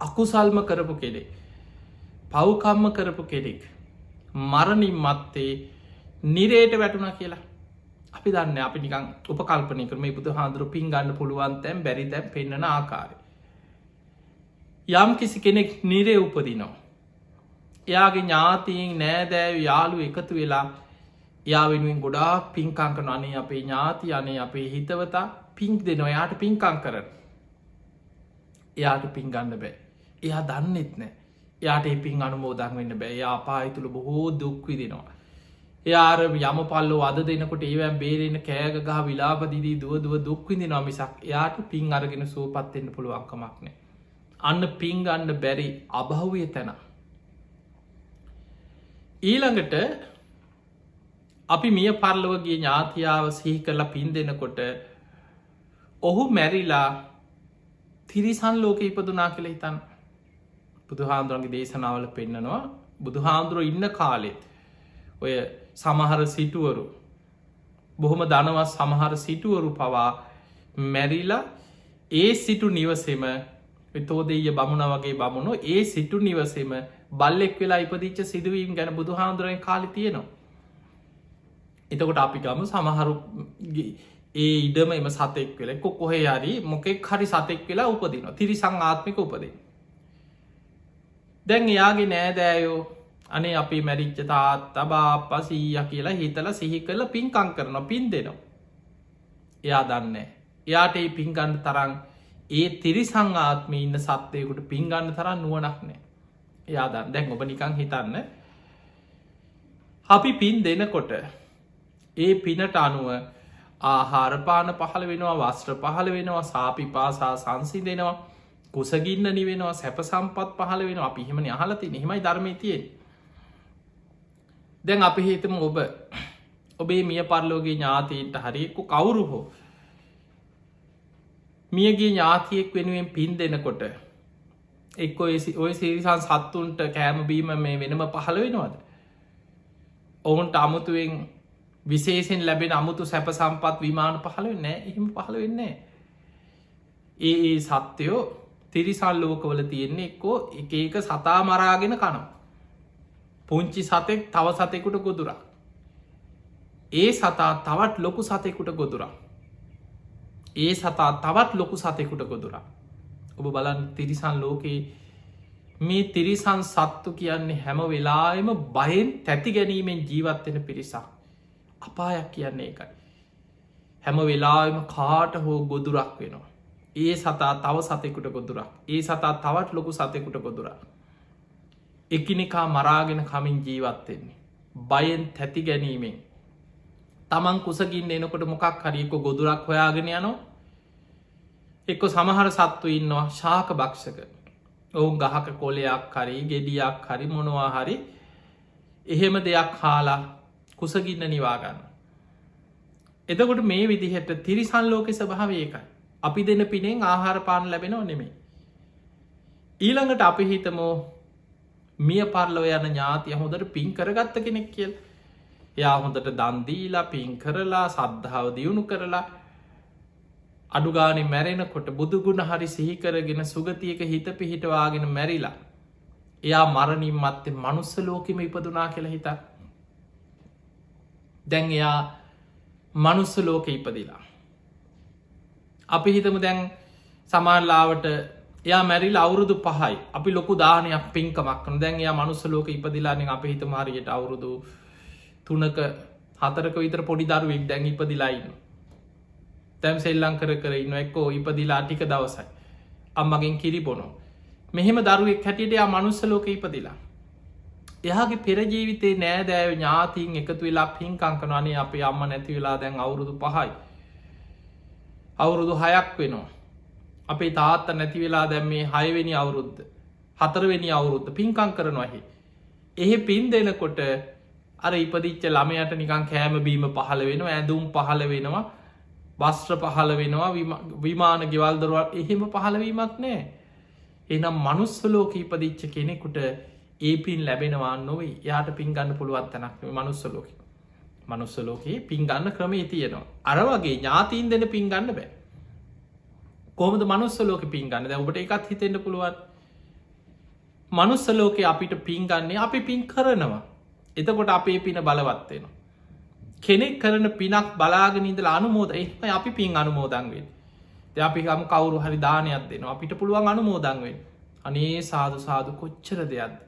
අකුසල්ම කරපු කෙනෙක්, පව්කම්ම කරපු කෙනෙක් මරණින් මත්තේ නිරේට වැටුණා කියලා. අපි දන්නේ අපි නිකන් උපකල්පනය කරමු මේ බුදුහාඳුරු පින් ගන්න පුළුවන් තැන් බැරි තැන් පෙන්වන ආකාරය. යම් කිසි කෙනෙක් නිරේ උපදිනවා. එයාගේ ඥාතීන් නෑදෑයෝ යාළුවෝ එකතු වෙලා එයා වෙනුවෙන් ගොඩාක් පින්කම් කරනවා. අනේ අපේ ඥාති, අනේ අපේ හිතවතා පින් දෙනවා. එයාට පින්කම් කරන. එයාට පින් ගන්න බෑ. එයා දන්නෙත් නෑ. එයාට ඒ පින් අනුමෝදන් වෙන්න බෑ. එයා අපාය තුල බොහෝ දුක් විඳිනවා. එයා යමපල්ලෝ අද දෙනකොට ඒවැන් බේරෙන්න කෑග ගහ විලාප දිදී දුව දුක් විඳිනවා මිසක් එයාට පින් අරගෙන සුවපත් වෙන්න පුළුවන් කමක් නෑ. අන්න පින් ගන්න බැරි අභව්‍ය තැන. ඊළඟට අපි මිය පරලොව ගිය ඥාතියාව සිහි කරලා පින් දෙනකොට ඔහු මැරිලා තිරිසන් ලෝකෙ ඉපදුනා කියලා හිතන්න. බුදුහාමුදුරන්ගේ දේශනාවල පෙන්නනවා බුදුහාමුදුරුවෝ ඉන්න කාලෙත් ඔය සමහර සිටුවරු, බොහොම ධනවත් සමහර සිටුවරු පවා මැරිලා ඒ සිටු නිවසෙම තෝදෙය බමුණ වගේ බමුණෝ ඒ සිටු නිවසෙම බල්ලෙක් වෙලා ඉපදිච්ච සිදුවීම් ගැන බුදුහාමුදුරන් කාලේ තියෙනවා. එතකොට අපි ගමු සමහරු ඒ ඉඩම එම සතෙක් වෙලා කොහේ හරි මොකෙක් හරි සතෙක් වෙලා උපදිනවා. තිරිසන් ආත්මික උපදින. දැන් එයාගේ නෑදෑයෝ අනේ අපි මැරිච්ච තාත්තා බාප්පා සීයා කියලා හිතලා සිහි කරලා පින්කම් කරනවා, පින් දෙනවා. එයා දන්නේ එයාට ඒ පින් ගන්න තරම් ඒ තිරිසන් ආත්මේ ඉන්න සත්වයෙකුට පින් ගන්න තරම් නුවණක් නැහැ. එයා දන්නේ. දැන් ඔබ නිකන් හිතන්න අපි පින් දෙනකොට ඒ පිනට අනුව ආහාර පාන පහළ වෙනවා, වස්ත්‍ර පහළ වෙනවා, සාපිපාසා සංසිඳෙනවා, කුසගින්න නිවෙනවා, සැප සම්පත් පහළ වෙනවා. අපි එහෙමනේ අහලා තියෙන්නේ. එහෙමයි ධර්මයේ තියෙන්නේ. දැන් අපි හිතමු ඔබේ මිය පරලෝකීය ඥාතීන්ට හරි කවුරු හෝ මියගිය ඥාතියෙක් වෙනුවෙන් පින් දෙනකොට එක්ක ඔය සිරිසන් සත්තුන්ට කෑම බීම මේ වෙනම පහළ වෙනවද? ඔවුන්ට අමුතුවෙන් විශේෂයෙන් ලැබෙන අමුතු සැප සම්පත් විමාන පහළ වෙන්නේ නැහැ. එහෙම පහළ වෙන්නේ නැහැ. ඒ සත්වයෝ තිරිසන් ලෝකවල තියෙන්නේ එක්කෝ එක එක සතා මරාගෙන කනවා. පුංචි සතෙක් තව සතෙකුට ගොදුරා. ඒ සතා තවත් ලොකු සතෙකුට ගොදුරා. ඒ සතා තවත් ලොකු සතෙකුට ගොදුරා. ඔබ බලන්න තිරිසන් ලෝකේ මේ තිරිසන් සත්තු කියන්නේ හැම වෙලාවෙම බයෙන් තැති ගැනීමෙන් ජීවත් වෙන පිරිසක්. අපායක් කියන්නේ ඒකයි. හැම වෙලාවෙම කාට හෝ ගොදුරක් වෙනවා. ඒ සතා තව සතෙකුට ගොදුරක්. ඒ සතා තවත් ලොකු සතෙකුට ගොදුරක්. එකිනෙකා මරාගෙන කමින් ජීවත් වෙන්නේ. බයෙන් තැති ගැනීමෙන්. තමන් කුසගින්න එනකොට මොකක් හරි එක්ක ගොදුරක් හොයාගෙන යනවා. එක්ක සමහර සත්තු ඉන්නවා ශාක භක්ෂක. ඔවුන් ගහක කොලයක් හරි ගෙඩියක් හරි මොනවා හරි එහෙම දෙයක් කාලා කුසගින්න නිවාගන්න. එතකොට මේ විදිහට තිරිසන් ලෝක ස්වභාව ඒකයි. අපි දෙන පිනෙන් ආහාර පාන ලැබෙනව නෙමේ. ඊළඟට අපි හිතමෝ මිය පරලව යන ඥාතිය හොඳට පින් කරගත්ත කෙනෙක් කියල්. යා හොඳට දන්දීලා පින් කරලා සද්ධාව දියුණු කරලා අඩුගානි මැරෙනකොට බුදුගුණ හරි සිහිකරගෙන සුගතියක හිත පිහිටවාගෙන මැරිලා. එයා මරණින් මත්තේ මනුස්ස ලෝකෙම ඉපදුනා කියලා හිතා. දැන් එයා මනුස්ස ලෝක ඉපදිලා. අපි හිතම දැන් සමාල්ලාවට එයා මැරිල් අවුරුදු 5යි අපි ලොකු දානයක් පින්කමක්න දැන් එයා මනුස්ස ලෝක ඉපදිලානෙ අප හිත මාරියට අවුරුදු 3ක 4ක විතර පොඩි දරුවෙක් දැන් ඉපදිලායින්න. තැම් සෙල්ලං කර ඉන්න එක්කෝ ඉපදිලා ටික දවසයි. අම්මගෙන් කිරි බොනෝ. මෙහෙම දරුවෙක් හැටියට යා මනුස්ස ලෝක ඉපදිලා. එයාගේ පෙරජීවිතේ නෑදෑව ඥාතිීන් එකතු වෙලා පින්කංකනනේ අපේ අම්ම නැති වෙලා දැන් අවුරුදු 5යි. අවුරුදු 6ක් වෙනවා. අපේ තාත්ත නැති වෙලා දැම් මේ 6වෙනි අවුරුද්ධ 4වෙනි අවුරුද්ධ පින්කං කරනවාහි. එහෙ පින් දෙනකොට අර ඉපදිච්ච ළමයට නිකන් කෑම බීම පහළ වෙනවා ඇඳුම් පහළ වෙනවා වස්ත්‍ර පහළ වෙනවා විමාන ගෙවල් දොරවල් එහෙම පහළවීමක් නෑ. එනම් මනුස්ස ලෝක ඉපදිච්ච කෙනෙකුට ඒ පින් ලැබෙනවා නොවේ යාට පින් ගන්න පුළුවන් තැනක් මනුස්ස ලෝක. මනුස්ස ලෝකයේ පින් ගන්න ක්‍රමේ තියෙනවා. අර වගේ ඥාතීන් දෙන පින් ගන්න බෑ. කොහොමද මනුස්ස ලෝකෙ පින් ගන්න? දැන් ඔබට එකක් හිතෙන්න පුළුවන්. මනුස්ස ලෝකේ අපිට පින් ගන්නේ අපි පින් කරනවා. එතකොට අපේ පින බලවත් වෙනවා. කෙනෙක් කරන පිනක් බලාගෙන ඉඳලා අනුමෝදන් එහෙමයි අපි පින් අනුමෝදන් වෙන්නේ. දැන් අපි ගමු කවුරු හරි දානයක් දෙනවා. අපිට පුළුවන් අනුමෝදන් වෙන්න. අනේ සාදු සාදු කොච්චර දෙයක්ද?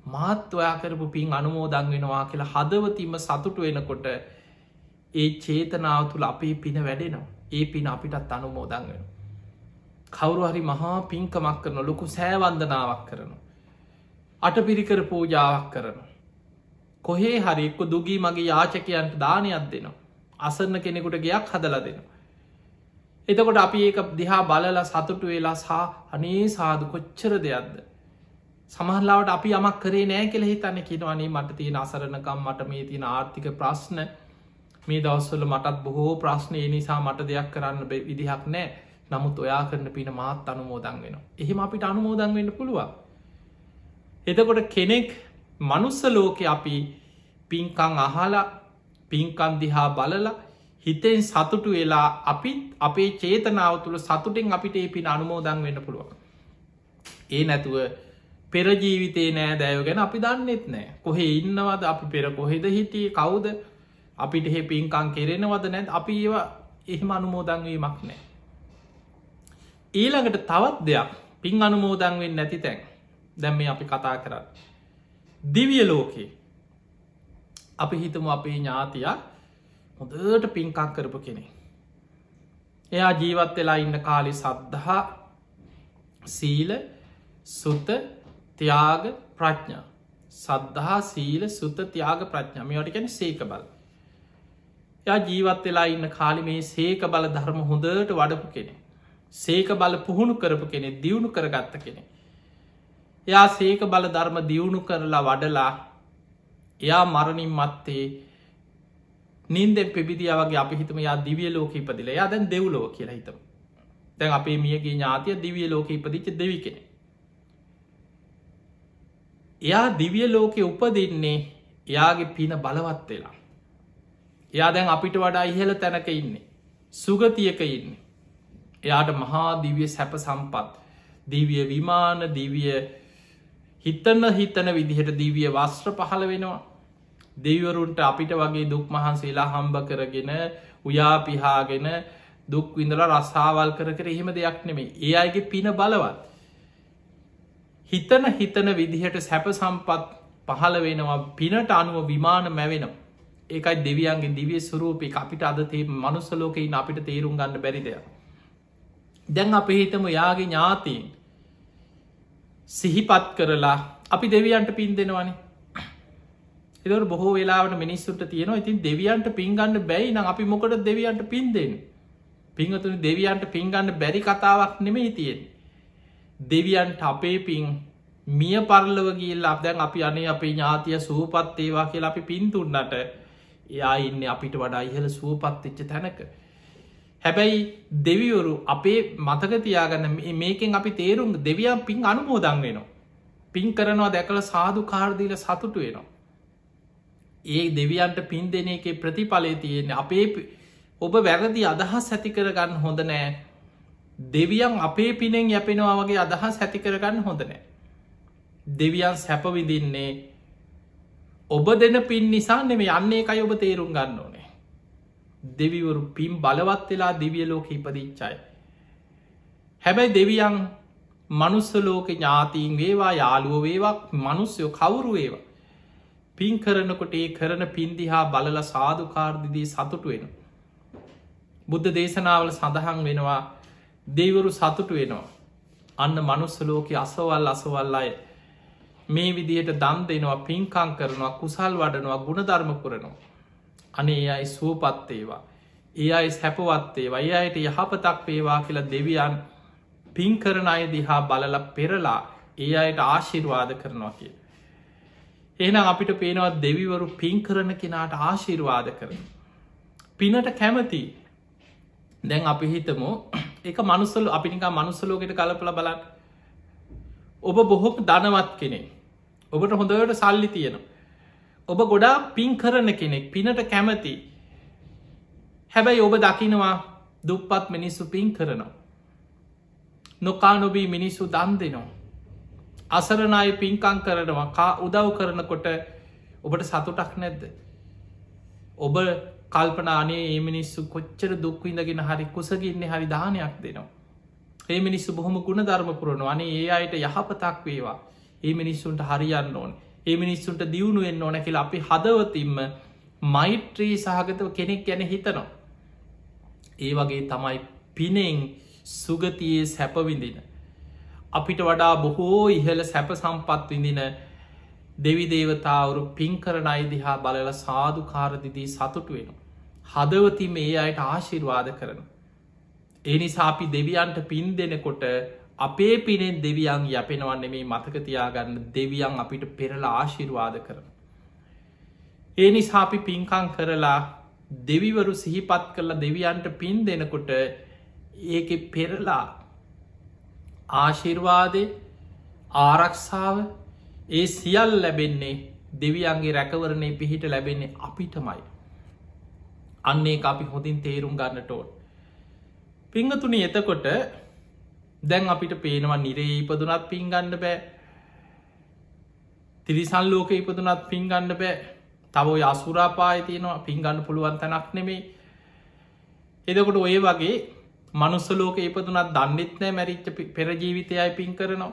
මාත් ඔයා කරපු පින් අනුමෝදන් වෙනවා කියලා හදවතින්ම සතුටු වෙනකොට ඒ චේතනාව තුළ අපේ පින වැඩෙනවා. ඒ පින අපිටත් අනුමෝදන් වෙනවා. කවුරු හරි මහා පින්කමක් කරන ලොකු සෑවන්දනාවක් කරනවා. අටපිරිකර පූජාවක් කරනවා. කොහේ හරි එක්ක දුගී මගේ යාචකයන්ට දානයක් දෙනවා. අසරණ කෙනෙකුට ගයක් හදලා දෙනවා. එතකොට අපි ඒක දිහා බලලා සතුටු වෙලා සා අනේ සාදු කොච්චර දෙයක්ද? සමහරවිට අපි යමක් කරේ නෑ කියලා හිතන්නේ කියනවා නේ මට තියෙන අසරණකම් මට මේ තියෙන ආර්ථික ප්‍රශ්න මේ දවස්වල මටත් බොහෝ ප්‍රශ්න ඒ නිසා මට දෙයක් කරන්න විදිහක් නෑ. නමුත් ඔයා කරන පින මාත් අනුමෝදන් වෙනවා. එහෙම අපිට අනුමෝදන් වෙන්න පුළුවන්. එතකොට කෙනෙක් මනුස්ස ලෝකේ අපි පින්කම් අහලා පින්කම් දිහා බලලා හිතෙන් සතුටු වෙලා අපි අපේ චේතනාව තුළ සතුටෙන් අපිට ඒ පින අනුමෝදන් වෙන්න පුළුවන්. ඒ නැතුව පෙර ජීවිතේ නෑ දෑව ගැන අපි දන්නෙත් නෑ. කොහේ ඉන්නවද අපි පෙර කොහෙද හිටියේ කවුද අපිට එහෙ පින්කම් කෙරෙනවද නැද්ද අපි ඒවා එහෙම අනුමෝදන් වීමක් නෑ. ඊළඟට තවත් දෙයක් පින් අනුමෝදන් වෙන්නේ නැති තැන්. දැන් මේ අපි කතා කරන්නේ දිව්‍ය ලෝකේ. අපි හිතමු අපේ ඥාතියා හොඳට පින්කම් කරපු කෙනෙක්. එයා ජීවත් වෙලා ඉන්න කාලේ සද්ධා, සීල, සුත, ත්‍යාග, ප්‍රඥා. සද්ධා, සීල, සුත, ත්‍යාග, ප්‍රඥා. මේවට කියන්නේ සීක බල. එයා ජීවත් වෙලා ඉන්න කාලේ මේ සීක බල ධර්ම හොඳට වඩපු කෙනෙක්. සීක බල පුහුණු කරපු කෙනෙක්, දියුණු කරගත්ත කෙනෙක්. එයා සීක බල ධර්ම දියුණු කරලා වඩලා එයා මරණින් මත්තේ නින්දෙන් පෙබිදියා වගේ අපි හිතමු එයා දිව්‍ය ලෝකෙ ඉපදිලා. එයා දැන් දෙව්ලොව කියලා හිතමු. දැන් අපේ මියගේ ඥාතිය දිව්‍ය ලෝකෙ ඉපදිච්ච දෙවි කෙනෙක්. එයා දිව්‍ය ලෝකෙ උපදින්නේ එයාගේ පින බලවත් වෙලා. එයා දැන් අපිට වඩා ඉහළ තැනක ඉන්නේ. සුගතියක ඉන්නේ. එයාට මහා දිව්‍ය සැප සම්පත්, දිව්‍ය විමාන, දිව්‍ය හිතන විදිහට දිව්‍ය වස්ත්‍ර පහළ වෙනවා. දෙවිවරුන්ට අපිට වගේ දුක් මහන්සිලා හම්බ කරගෙන උයා පිහාගෙන දුක් විඳලා රස්සාවල් කර කර එහෙම දෙයක් නෙමෙයි. ඒ අයගේ පින බලවත්. හිතන විදිහට සැප සම්පත් පහළ වෙනවා. පිනට අනුව විමාන මැවෙනවා. ඒකයි දෙවියන්ගේ දිව්‍ය ස්වරූපේ අපිට අද තේ මනුස්ස ලෝකේ ඉන්න අපිට තේරුම් ගන්න බැරි දෙයක්. දැන් අපි හිතමු යාගේ ඥාතීන් සිහිපත් කරලා අපි දෙවියන්ට පින් දෙනවනේ. එතකොට බොහෝ වෙලාවට මිනිස්සුන්ට තියෙනවා ඉතින් දෙවියන්ට පින් ගන්න බැයි නම් අපි මොකටද දෙවියන්ට පින් දෙන්නේ? පින්වතුනි දෙවියන්ට පින් ගන්න බැරි කතාවක් නෙමෙයි තියෙන්නේ. දෙවියන්ට අපේ පින් මිය පරලොව ගිහිල්ලා දැන් අපි අනේ අපේ ඥාතිය සුවපත් වේවා කියලා අපි පින් දුන්නට එයා ඉන්න අපිට වඩා ඉහළ සුවපත් වෙච්ච තැනක. හැබැයි දෙවිවරු අපේ මතක තියාගන්න මේකෙන් අපි තේරුම් දෙවියන් පින් අනුමෝදන් වෙනවා. පින් කරනවා දැකල සාදු කාර්දීල සතුටු වෙනවා. ඒ දෙවියන්ට පින් දෙන එක ප්‍රතිඵලය තියෙන්නේ අපේ ඔබ වැරදි අදහස් ඇති කරගන්න හොඳ නෑ. දෙවියන් අපේ පිනෙන් යැපෙනවා වගේ අදහස් ඇති කරගන්න හොඳ නෑ. දෙවියන් සැපවිදින්නේ ඔබ දෙන පින් නිසා නෙමේ යන්නේ එකයි ඔබ තේරුම් ගන්න ඕනේ. දෙවිවරු පින් බලවත් වෙලා දිවිය ලෝක ඉපදිච්චයි. හැබැයි දෙවියන් මනුස්සලෝක ඥාතීන් වේවා යාළුව වේවා මනුස්්‍යයෝ කවුරු වේවා. පින් කරනකොට ඒ කරන පින්දිහා බලල සාධකාර්දිදී සතුටු වෙන. බුද්ධ දේශනාවල සඳහන් වෙනවා දෙවරු සතුටු වෙනවා. අන්න මනුස්සලෝක අසවල් අය මේ විදිහට දන් දෙනවා පින්කං කරනවා කුසල් වඩනවා ගුණධර්ම පුරනවා. අනේ ඒ අයි සුවපත් ඒවා. ඒ අයි සැපවත් ඒවා. ඒ අයට යහපතක් වේවා කියලා දෙවියන් පින් කරන අය දිහා බලල පෙරලා ඒ අයට ආශිර්වාද කරනවා කිය. එහෙනම් අපිට පේනවා දෙවිවරු පින් කරන කෙනාට ආශිර්වාද කරන. පිනට කැමති දැන් අපි හිතමු එක මනුස්සල අපිනිකා මනුස්සලෝකට කලපල බලන්න. ඔබ බොහොම ධනවත් කෙනෙක්. ඔබට හොඳට සල්ලි තියෙනවා. ඔබ ගොඩා පින් කරන කෙනෙක් පිනට කැමති. හැබැයි ඔබ දකිනවා දුප්පත් මිනිස්සු පින් කරනවා. නොකා නොබී මිනිස්සු දන් දෙනවා. අසරණයි පින්කං කරනවා කා උදව් කරනකොට ඔබට සතුටක් නැද්ද. ඔබ කල්පනානේ ඒ මිනිස්සු කොච්චර දුක්විඳගෙන හරි කුසගින්නේ හරි දානයක් දෙනවා. ඒ මිනිස්සු බොහොම ගුණ ධර්ම පුරනවා අනේ ඒ අයට යහපතක් වේවා. ඒ මිනිස්සුන්ට හරියන්න ඕන ඒ මිනිස්සුන්ට දියුණුවෙන් ඕන කියලා අපි හදවතින්ම මෛත්‍රී සහගතව කෙනෙක් ගැන හිතනවා. ඒ වගේ තමයි පිනෙන් සුගතියේ සැපවිඳින. අපිට වඩා බොහෝ ඉහළ සැප සම්පත් විඳින දෙවි දේවතාවරු පින් කරන අයිදිහා බලල සාධු කාරදිදී සතුටු වෙන. හදවතිම ඒ අයට ආශිර්වාද කරන. ඒ නිසා අපි දෙවියන්ට පින් දෙනකොට අපේ පිනෙන් දෙවියන් යපෙනවන්න මේ මතකතියාගන්න දෙවියන් අපිට පෙරලා ආශිර්වාද කරන. ඒ නිසා අපි පින්කං කරලා දෙවිවරු සිහිපත් කරලා දෙවියන්ට පින් දෙනකොට ඒක පෙරලා ආශිර්වාදය ආරක්ෂාව ඒ සියල් ලැබෙන්නේ දෙවියන්ගේ රැකවරණය පිහිට ලැබෙන්නේ අපිටමයි. අන්නේ අපි හොඳින් තේරුම් ගන්නට ඕන්. පිංගතුනි එතකොට දැන් අපිට පේනවා නිරේ ඉපදුනත් පින්ගන්න බෑ. තිරිසන් ලෝක ඉපදුනත් පින්ගන්න බෑ. තව අසුරාපාය තියෙනවා පින්ගන්න පුළුවන් තැනක් නෙමේ. එදකොට ඔය වගේ මනුස්සලෝක ඉපදුනත් දන්නෙත් නෑ මැරිච්ච පෙරජීවිතයයි පින් කරනවා.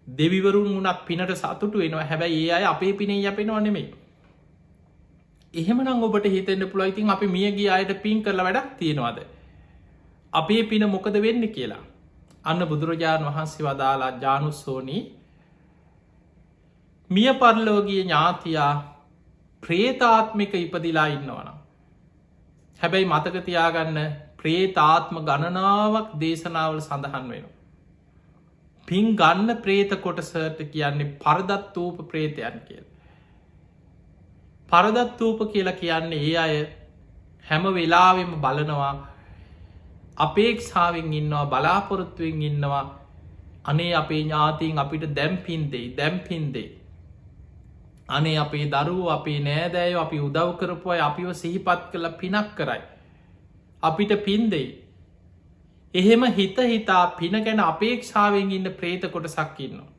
දෙවිවරුන් වුණක් පිනට සතුටු වෙනවා හැබැයි ඒ අය අපේ පිනේ යැපෙනවා නෙමේ. එහෙමනම් ඔබට හිතෙන්න්න පුළයිතින් අපි මියගේ අයට පින් කරලා වැඩක් තියෙනවාද. අපේ පින මොකද වෙන්න කියලා. අන්න බුදුරජාණන් වහන්සේ වදාලා ජානුස්සෝනී මිය පරලෝගිය ඥාතියා ප්‍රේතාත්මික ඉපදිලා ඉන්නවන. හැබැයි මතකතියාගන්න ප්‍රේතාත්ම ගණනාවක් දේශනාවල සඳහන් වෙන. පින් ගන්න ප්‍රේත කොටසට කියන්නේ පරදත්තූප ප්‍රේතයන් කියල. පරදත්තූප කියලා කියන්නේ ඒ අය හැම වෙලාවෙම බලනවා අපේක්ෂාවෙන් ඉන්නවා බලාපොරොත්තුවෙන් ඉන්නවා අනේ අපේ ඥාතීන් අපිට දැම්පින්දේ අනේ අපේ දරුව අපේ නෑදෑයෝ අපි උදව් කරපුය අපිව සිහිපත් කළ පිනක් කරයි. අපිට පින්දෙයි. එහෙම හිත හිතා පින ගැන අපේක්ෂාවෙන් ඉන්න ප්‍රේත කොටසක් ඉන්නවා.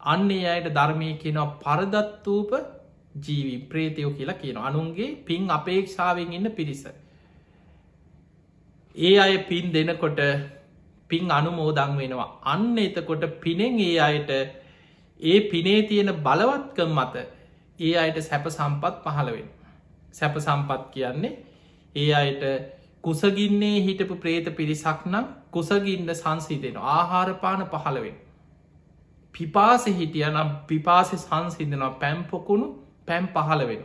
අන්නේ අයට ධර්මය කියනවා පරදත්තූප ජීවී ප්‍රේතයෝ කියලා කියන අනුන්ගේ පින් අපේක්ෂාවෙන් ඉන්න පිරිස. ඒ අය පින් දෙනකොට පින් අනුමෝදං වෙනවා. අන්න එතකොට පිනෙන් ඒ අයට ඒ පිනේ තියෙන බලවත්කම් මත ඒ අයට සැප සම්පත් පහළවෙන්. සැප සම්පත් කියන්නේ ඒ අයට කුසගින්නේ හිටපු ප්‍රේත පිරිසක් නම් කුසගින්න සංසිදෙන ආහාරපාන පහළවෙන්. පිපාස හිටිය නම් පිපාසෙ සංසිදනවා පැම්පොකුණු පැම් පහළ වෙන.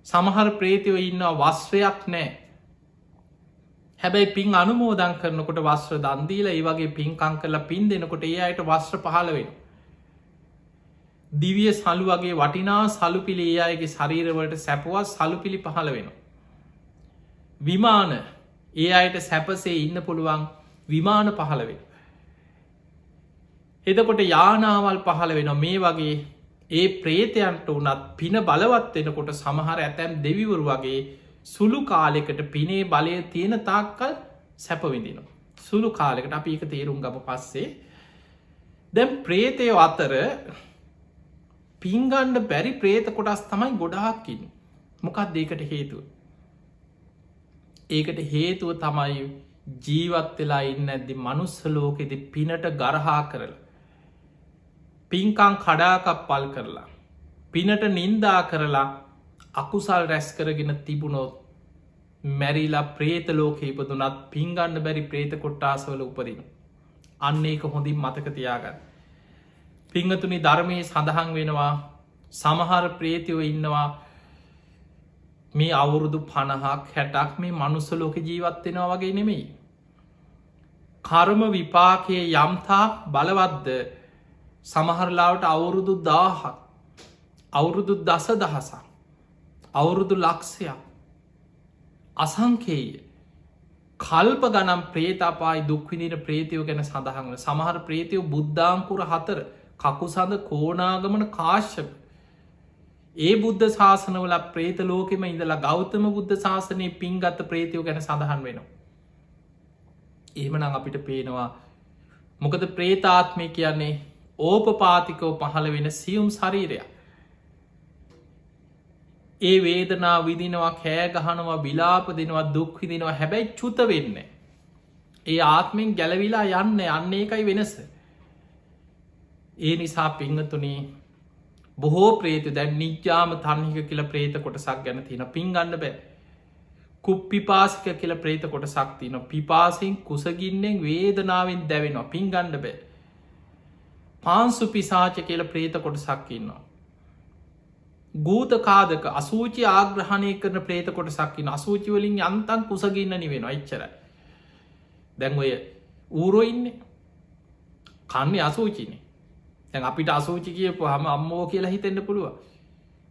සමහර ප්‍රේතියෝ ඉන්න වස්වයක් නෑ. හැබැයි පින් අනුමෝදන් කරනකොට වස්්‍ර දන්දීල ඒ වගේ පින්කං කරලා පින් දෙනකොට ඒ අයට වස්්‍ර පහළ වෙන. දිවිය සලු වගේ වටිනා සලුපිලි ඒ අයගේ ශරීරවලට සැපවත් සලුපිලි පහළ වෙනවා. විමාන ඒ අයට සැපසේ ඉන්න පුළුවන් විමාන පහළ වෙන. එතකොට යානාවල් පහළ වෙන මේ වගේ ඒ ප්‍රේතයන්ට වනත් පින බලවත් වෙනකොට සමහර ඇතැම් දෙවිවරු වගේ සුළු කාලෙකට පිනේ බලය තියෙන තාක්කල් සැපවිඳිනවා. සුළු කාලෙකට අපි එක තේරුම් ගම පස්සේ දැම් ප්‍රේතයෝ අතර පින්ගණ්ඩ බැරි ප්‍රේත කොටස් තමයි ගොඩාක්කින්. මොකක් දෙකට හේතුව. ඒකට හේතුව තමයි ජීවත් වෙලා ඉන්න ඇදදි මනුස්ස ලෝකෙදි පිනට ගරහා කරලා. පින්කං කඩාකප් පල් කරලා. පිනට නින්දා කරලා අකුසල් රැස් කරගෙන තිබුණොත් මැරිලා ප්‍රේත ලෝක ඉපදුනත් පින්ගන්න බැරි ප්‍රේත කොට්ටාසවල උපදින. අන්න ඒක හොඳින් මතක තියාගන්න. පිංහතුනි ධර්මය සඳහන් වෙනවා සමහර ප්‍රේතියෝ ඉන්නවා මේ අවුරුදු 50ක් 60ක් මේ මනුස්ස ලෝක ජීවත්වෙනවා වගේ නෙමෙයි. කර්ම විපාකය යම්තා බලවත්ද සමහරලාවට අවුරුදු 1000ක් අවුරුදු 10,000ක් අවුරුදු ලක්ෂයක් අසංකේය කල්ප ගනම් ප්‍රේතාපායි දුක්විදින ප්‍රේතියෝ ගැන සඳහන්ව සමහර ප්‍රේතියෝ බුද්ධාංකුර 4 කකුසඳ කෝනාගමන කාශ්‍යප ඒ බුද්ධ ශාසනවල ප්‍රේත ලෝකෙම ඉඳලා ගෞතම බුද්ධ ශාසනය පින්ගත්ත ප්‍රේතියෝ ගැන සඳහන් වෙනවා. එහෙමනම් අපිට පේනවා මොකද ප්‍රේතාත්මය කියන්නේ ඕපපාතිකව පහළ වෙන සියුම් ශරීරයක්. ඒ වේදනා විදිනවා කෑගහනවා බිලාප දෙනවා දුක්විදිනවා හැබැයි චුත වෙන්න. ඒ ආත්මෙන් ගැලවිලා යන්න යන්න එකයි වෙනස. ඒ නිසා පිංහතුනේ බොහෝ ප්‍රේත දැන් නිජ්‍යාම තන්හික කියල ප්‍රේත කොටසක් ගැන තින පින්ගන්න බෑ. කුප්පිපාසික කියල ප්‍රේත කොටසක් තින පිපාසින් කුසගින්නෙන් වේදනාවෙන් දැවෙනවා පින්ගන්න බෑ. පාන්සු පිසාච කියල ප්‍රේත කොටසක් ඉන්නවා. ගූත කාදක අසූචි ආග්‍රහණය කරන ප්‍රේත කොටසක්කින අසූචිවලින් යන්තන් කුසගින්න නිවෙන එච්චරයි. දැන් ඔය ඌරෝ ඉන්නේ කන්නේ අසූචිනේ දැන් අපිට අසූචි කියපු හම අම්මෝ කියලා හිතෙන්න්න පුළුව.